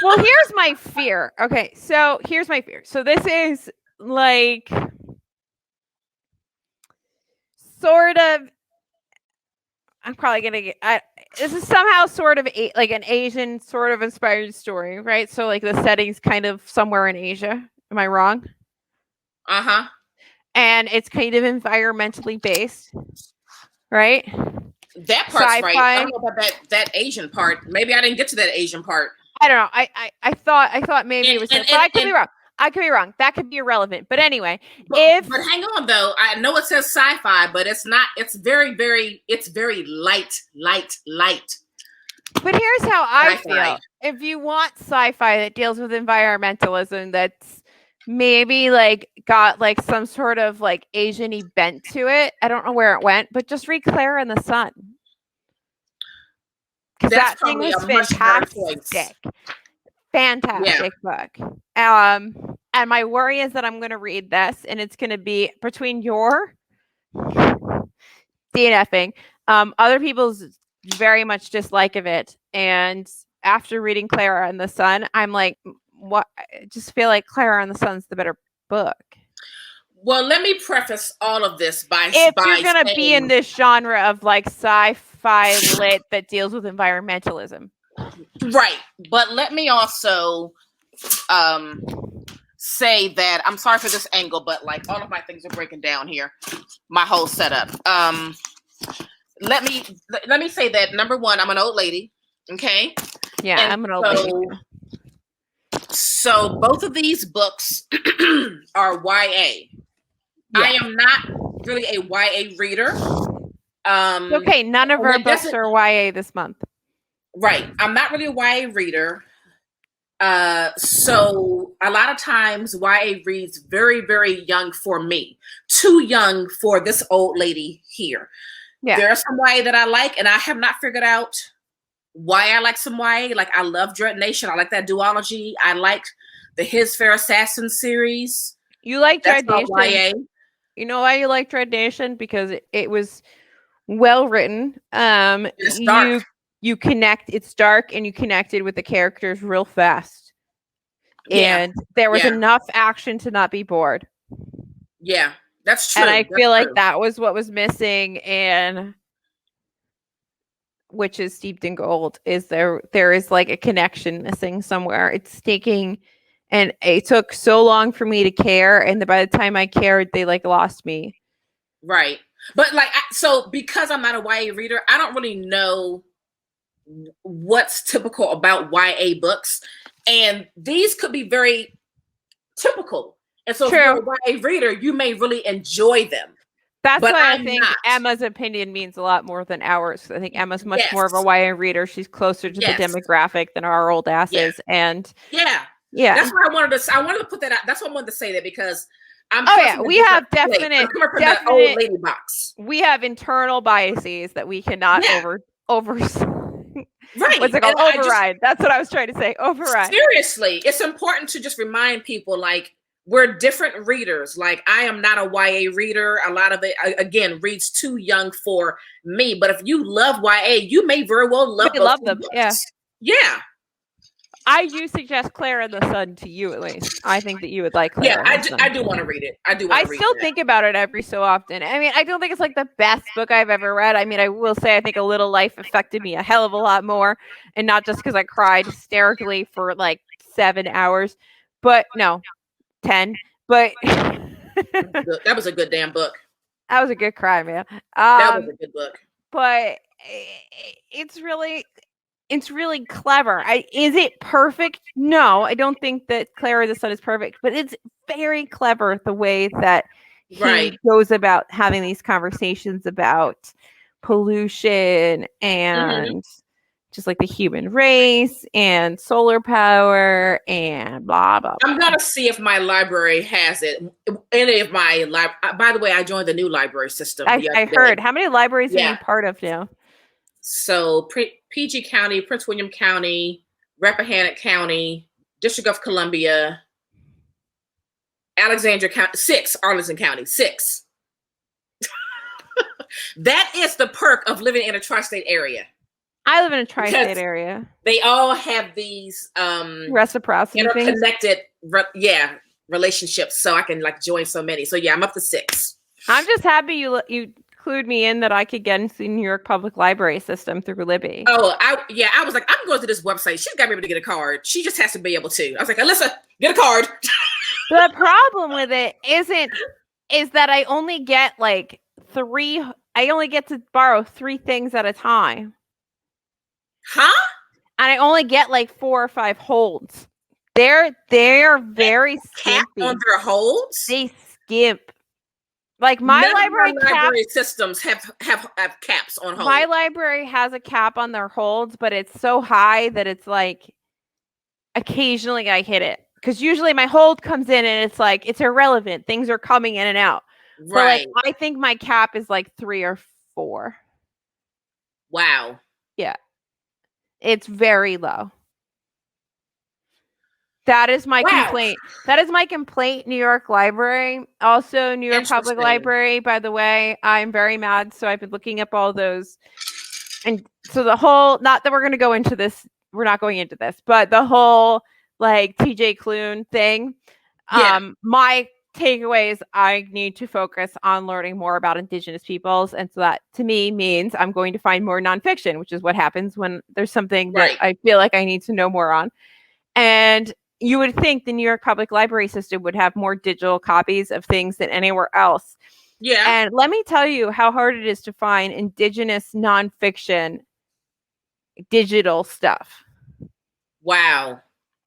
Well, here's my fear. Okay, so here's my fear. So this is like sort of, I'm probably gonna get. This is somehow sort of like an Asian sort of inspired story, right? So like the setting's kind of somewhere in Asia. Am I wrong? And it's kind of environmentally based, right?
That part's right. I don't know about that Asian part. Maybe I didn't get to that Asian part.
I don't know. I thought maybe it was. But I could be wrong. I could be wrong. That could be irrelevant. But anyway,
but hang on though. I know it says sci-fi, but it's not. It's very light.
But here's how I feel. If you want sci-fi that deals with environmentalism, that's maybe like got like some sort of like Asian-y bent to it. I don't know where it went, but just read Clara and the Sun. Because that thing was fantastic. Fantastic book. And my worry is that I'm going to read this and it's going to be between your DNFing, other people's very much dislike of it. And after reading Clara and the Sun, I'm like, what? I just feel like Clara and the Sun's the better book.
Well, let me preface all of this by
if you're going to be in this genre of like sci-fi lit that deals with environmentalism.
Right. But let me also say that I'm sorry for this angle, but like all of my things are breaking down here. My whole setup. Let me say that number one, I'm an old lady. Okay.
Yeah, and I'm an old lady.
So both of these books are YA. Yeah. I am not really a YA reader.
Okay, none of our books are YA this month.
Right. I'm not really a YA reader. So a lot of times YA reads very, very young for me. Too young for this old lady here. Yeah. There are some YA that I like, and I have not figured out why I like some YA. Like I love Dread Nation. I like that duology. I like the His Fair Assassin series.
You like Dread Nation? YA. You know why you like Dread Nation? Because it was well written.
It's dark.
You connect. It's dark, and you connected with the characters real fast. And there was enough action to not be bored.
Yeah, that's true.
And I feel like that was what was missing in Witches Steeped in Gold. Is there is like a connection missing somewhere. It's taking And it took so long for me to care, and by the time I cared, they like lost me.
Right. But like, so because I'm not a YA reader, I don't really know what's typical about YA books. And these could be very typical. And so
True.
if you're a YA reader, you may really enjoy them.
That's
but
why
I'm
I think
not.
Emma's opinion means a lot more than ours. I think Emma's much
Yes.
more of a YA reader. She's closer to
Yes.
the demographic than our old asses. And
yeah. That's why I wanted to put that out. That's why I wanted to say that, because I'm
we have definite
the old lady box.
We have internal biases that we cannot over
right.
What's it called? Override. That's what I was trying to say. Override.
Seriously, it's important to just remind people, like, we're different readers. Like, I am not a YA reader. A lot of it, again, reads too young for me. But if you love YA, you may very well love
them.
Books.
Yeah.
Yeah.
I do suggest Clara and the Sun to you, at least. I think that you would like Clara.
Yeah, I do want to read it. I
still think about it every so often. I mean, I don't think it's like the best book I've ever read. I mean, I will say I think A Little Life affected me a hell of a lot more. And not just because I cried hysterically for like 7 hours. But no, 10. But
that was a good damn book.
That was a good cry, man.
That was a good book.
But it's really clever. Is it perfect? No, I don't think that Clara the Sun is perfect, but it's very clever the way that he goes about having these conversations about pollution and just like the human race and solar power and blah, blah, blah.
I'm going to see if my library has it. Any of my by the way, I joined the new library system.
I heard. How many libraries are you part of now?
So PG County, Prince William County, Rappahannock County, District of Columbia, Alexandria County, 6, Arlington County, 6. That is the perk of living in a tri-state area.
I live in a tri-state area.
They all have these
reciprocity
interconnected relationships, so I can like join so many. So yeah, I'm up to 6.
I'm just happy you clued me in that I could get into the New York Public Library system through Libby.
Oh, I was like, I'm going to this website. She's got to be able to get a card. She just has to be able to. I was like, Alyssa, get a card.
The problem with it is that I only get like 3. I only get to borrow 3 things at a time.
Huh?
And I only get like 4 or 5 holds. They're very skimpy
on their holds.
They skimp. Like my
library systems have caps on holds.
My library has a cap on their holds, but it's so high that it's like occasionally I hit it. Because usually my hold comes in and it's like it's irrelevant. Things are coming in and out.
Right.
But like, I think my cap is like 3 or 4.
Wow.
Yeah. It's very low. That is my complaint. That is my complaint, New York Library. Also, New York Public Library, by the way, I'm very mad. So I've been looking up all those. And so the whole, not that we're going to go into this, we're not going into this, but the whole like TJ Klune thing. My takeaway is I need to focus on learning more about Indigenous peoples. And so that to me means I'm going to find more nonfiction, which is what happens when there's something that I feel like I need to know more on. And you would think the New York Public Library system would have more digital copies of things than anywhere else.
Yeah.
And let me tell you how hard it is to find Indigenous nonfiction digital stuff.
Wow.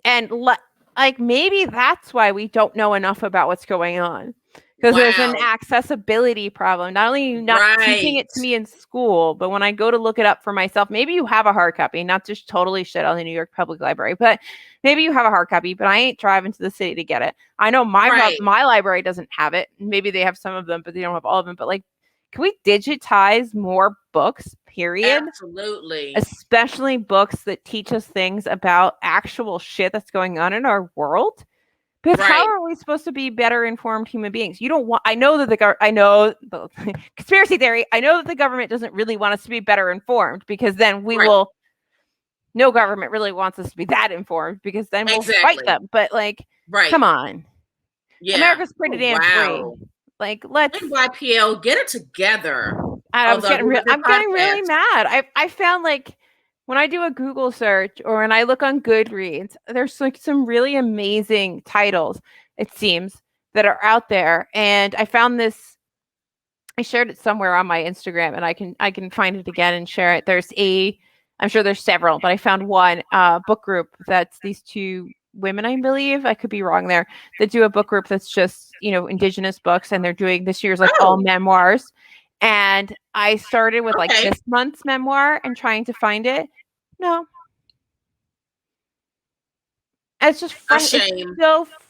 And like maybe that's why we don't know enough about what's going on. Because there's an accessibility problem. Not only are you not teaching it to me in school, but when I go to look it up for myself, maybe you have a hard copy, not just totally shit on the New York Public Library, but maybe you have a hard copy, but I ain't driving to the city to get it. I know my library doesn't have it. Maybe they have some of them, but they don't have all of them. But like, can we digitize more books, period?
Absolutely.
Especially books that teach us things about actual shit that's going on in our world. Because how are we supposed to be better informed human beings? You don't want. I know that the conspiracy theory. I know that the government doesn't really want us to be better informed because then we will. No government really wants us to be that informed because then we'll fight them. But like, come on, America's pretty damn free. Like, let's
NYPL get it together.
I'm getting really mad. I found like when I do a Google search or when I look on Goodreads, there's like some really amazing titles, it seems, that are out there. And I found this, I shared it somewhere on my Instagram, and I can find it again and share it. I'm sure there's several, but I found one book group that's these two women, I believe, I could be wrong there, that do a book group that's just, Indigenous books, and they're doing this year's like all memoirs. And I started with like this month's memoir and trying to find it. No. It's just
a shame.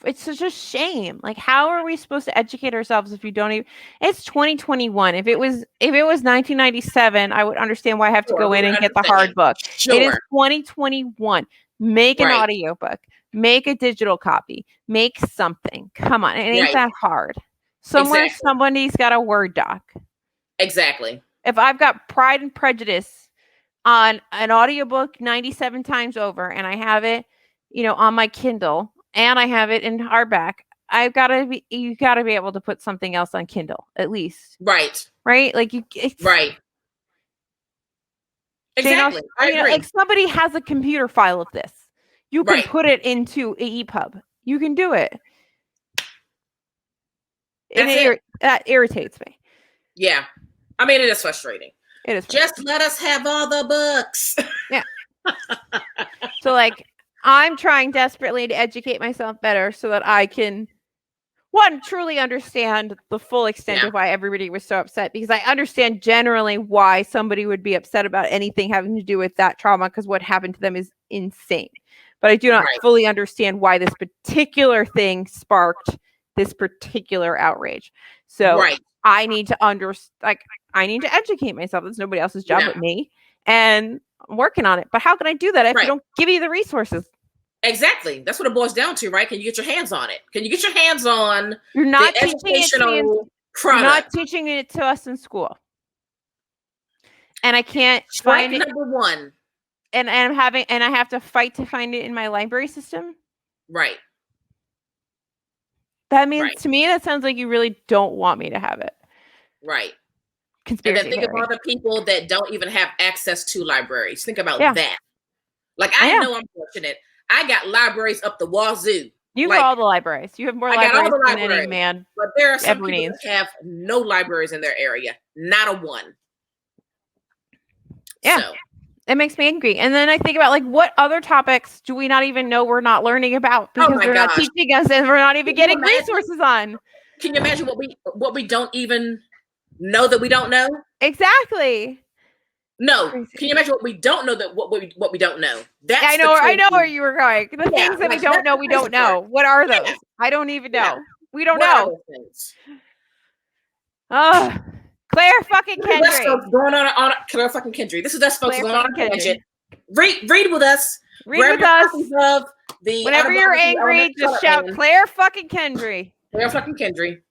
It's such a shame. Like, how are we supposed to educate ourselves if you don't even? It's 2021. If it was 1997, I would understand why I have to go in and get the hard book.
Sure.
It is 2021. Make an audiobook. Make a digital copy. Make something. Come on, it ain't that hard. Somebody's got a Word doc.
Exactly.
If I've got Pride and Prejudice on an audiobook 97 times over, and I have it, on my Kindle, and I have it in hardback, you gotta be able to put something else on Kindle at least.
Right.
Like
right. Exactly. I agree.
Like somebody has a computer file of this. You can put it into a EPUB. You can do it. That irritates me.
Yeah. I mean, it is frustrating.
It is
frustrating. Just let us have all the books.
Yeah. So like, I'm trying desperately to educate myself better so that I can, one, truly understand the full extent of why everybody was so upset, because I understand generally why somebody would be upset about anything having to do with that trauma, because what happened to them is insane. But I do not fully understand why this particular thing sparked this particular outrage. So I need to I need to educate myself. It's nobody else's job but me. And I'm working on it. But how can I do that if you don't give me the resources?
Exactly. That's what it boils down to, right? Can you get your hands on it? Can you get your hands on
You're not
the educational product?
You're not teaching it to us in school. And I can't find it.
Number one.
And I have to fight to find it in my library system.
Right.
That means to me, that sounds like you really don't want me to have it.
Right.
Conspiracy
and then think about the people that don't even have access to libraries. Think about that. Like, I know I'm fortunate. I got libraries up the wazoo.
You have all the libraries. You have more libraries than any man.
But there are some people that have no libraries in their area. Not a one.
Yeah. So. It makes me angry. And then I think about, like, what other topics do we not even know we're not learning about because they're not teaching us, and we're not even getting resources on.
Can you imagine what we don't even know that we don't know?
Exactly.
No. Can you imagine what we don't know what we don't know? That's
I know where you were going. The things that we don't know, we don't know. What are those? Yeah. I don't even know. Yeah. We don't know. Oh, Claire fucking Kendry.
This is going on Claire fucking Kendry. This is us folks going on a tangent. Read with us.
Read with us. Whenever you're angry, just shout Claire fucking Kendry.
Claire fucking Kendry.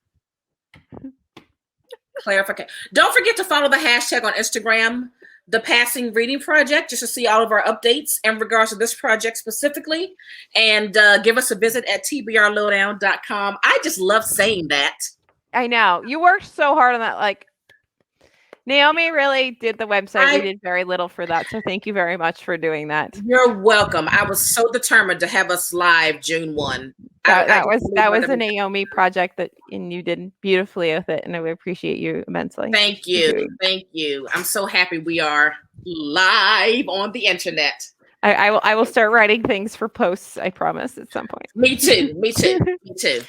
Claire fucking. Don't forget to follow the hashtag on Instagram, The Passing Reading Project, just to see all of our updates in regards to this project specifically. And give us a visit at tbrlowdown.com. I just love saying that.
I know. You worked so hard on that. Like, Naomi really did the website. We did very little for that. So thank you very much for doing that.
You're welcome. I was so determined to have us live June 1.
That was a Naomi project and you did beautifully with it. And I appreciate you immensely.
Thank you. Thank you. I'm so happy we are live on the internet.
I will start writing things for posts, I promise, at some point.
Me too. Me too. Me too.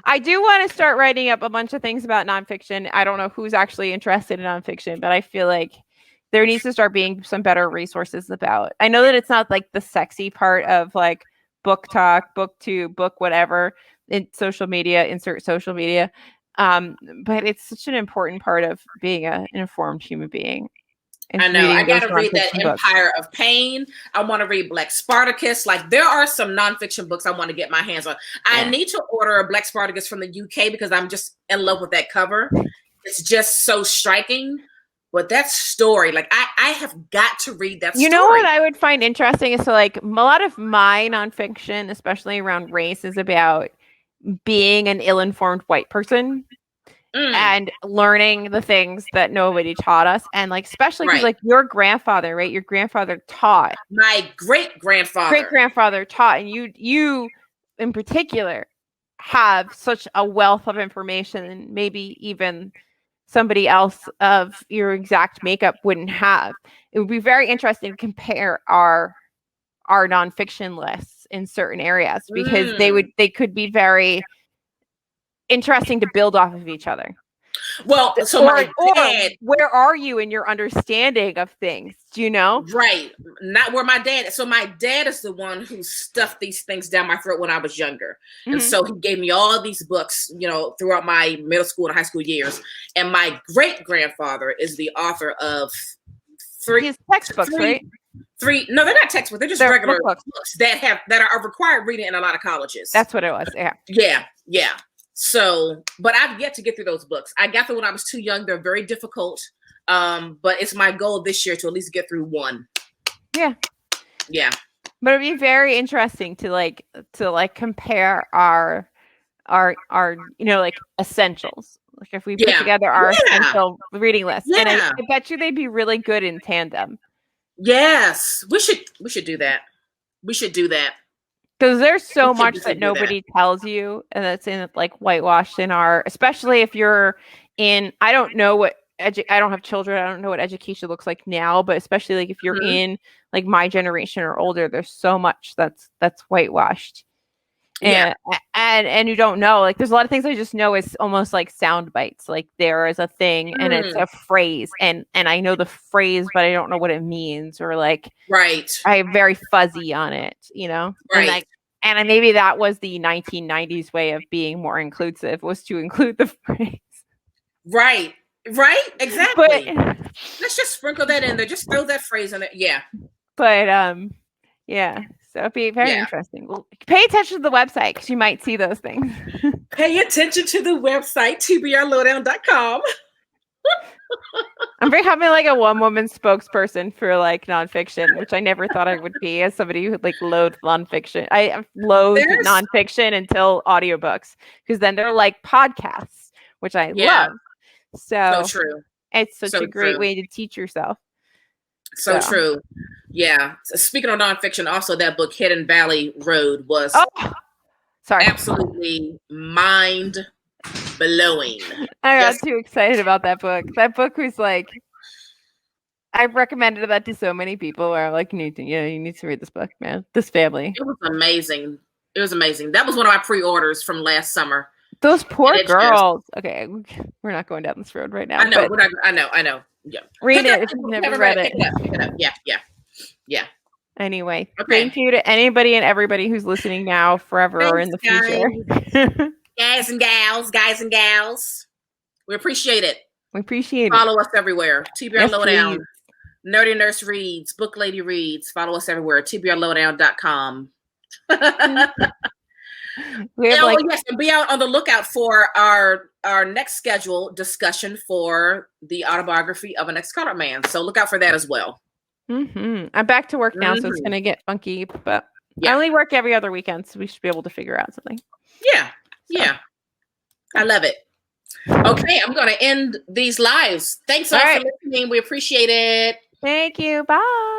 I do want to start writing up a bunch of things about nonfiction. I don't know who's actually interested in nonfiction, but I feel like there needs to start being some better resources about. I know that it's not like the sexy part of like book talk, booktube, book whatever in social media, insert social media. But it's such an important part of being an informed human being.
I know. I got to read that Empire of Pain. I want to read Black Spartacus. Like, there are some nonfiction books I want to get my hands on. I need to order a Black Spartacus from the UK because I'm just in love with that cover. It's just so striking. But that story, like, I have got to read that story.
You know what I would find interesting is, so like, a lot of my nonfiction, especially around race, is about being an ill-informed white person and learning the things that nobody taught us. And like, especially because
Right.
like your grandfather, right? Your grandfather taught.
My
Great-grandfather taught. And you in particular have such a wealth of information, and maybe even somebody else of your exact makeup wouldn't have. It would be very interesting to compare our nonfiction lists in certain areas, because they could be very interesting to build off of each other.
Well, so my dad,
where are you in your understanding of things? Do you know?
Right. Not where my dad. So my dad is the one who stuffed these things down my throat when I was younger. And so he gave me all these books, throughout my middle school and high school years. And my great grandfather is the author of
his textbooks, right?
No, they're not textbooks. They're just regular books that are required reading in a lot of colleges.
That's what it was.
Yeah. Yeah. So, but I've yet to get through those books. I got them when I was too young. They're very difficult. But it's my goal this year to at least get through one.
Yeah.
Yeah.
But it'd be very interesting to compare our essentials. Like if we put together our essential reading list. Yeah. And I bet you they'd be really good in tandem.
Yes. We should do that. We should do that.
Because there's so much that nobody tells you, and that's in like whitewashed in our, especially if you're in, I don't know what I don't have children. I don't know what education looks like now, but especially like if you're in like my generation or older, there's so much that's whitewashed. And you don't know, like there's a lot of things I just know is almost like sound bites. Like there is a thing and it's a phrase and I know the phrase, but I don't know what it means, or like I'm very fuzzy on it, Right. And maybe that was the 1990s way of being more inclusive, was to include the phrase.
Right. Exactly. But let's just sprinkle that in there. Just throw that phrase in there. Yeah.
But yeah. So it'd be very interesting. Well, pay attention to the website because you might see those things.
Pay attention to the website, tbrlowdown.com.
I'm becoming like a one-woman spokesperson for like nonfiction, which I never thought I would be, as somebody who like loathed nonfiction. I loathed nonfiction until audiobooks, because then they're like podcasts, which I love. So
true.
It's such a great way to teach yourself.
So true. Yeah. So speaking of nonfiction, also that book Hidden Valley Road was absolutely mind blowing.
I got too excited about that book. That book was like, I've recommended that to so many people where I'm like, you need to read this book, man. This family.
It was amazing. That was one of my pre-orders from last summer.
Those poor girls. Okay, we're not going down this road right now.
I know. I know. Yeah.
Read it if you've never read it.
Pick it up. Yeah.
Anyway, thank you to anybody and everybody who's listening now, forever, or in the future.
Guys and gals. We appreciate it.
Follow
Follow us everywhere. TBR Lowdown. Please. Nerdy Nurse Reads. Book Lady Reads. Follow us everywhere. TBRlowdown.com. Yes, and be out on the lookout for our next scheduled discussion for the autobiography of an ex-colored man. So look out for that as well.
I'm back to work now, so it's going to get funky, but I only work every other weekend, so we should be able to figure out something.
Yeah. I love it. Okay, I'm going to end these lives. Thanks all for listening. We appreciate it.
Thank you. Bye.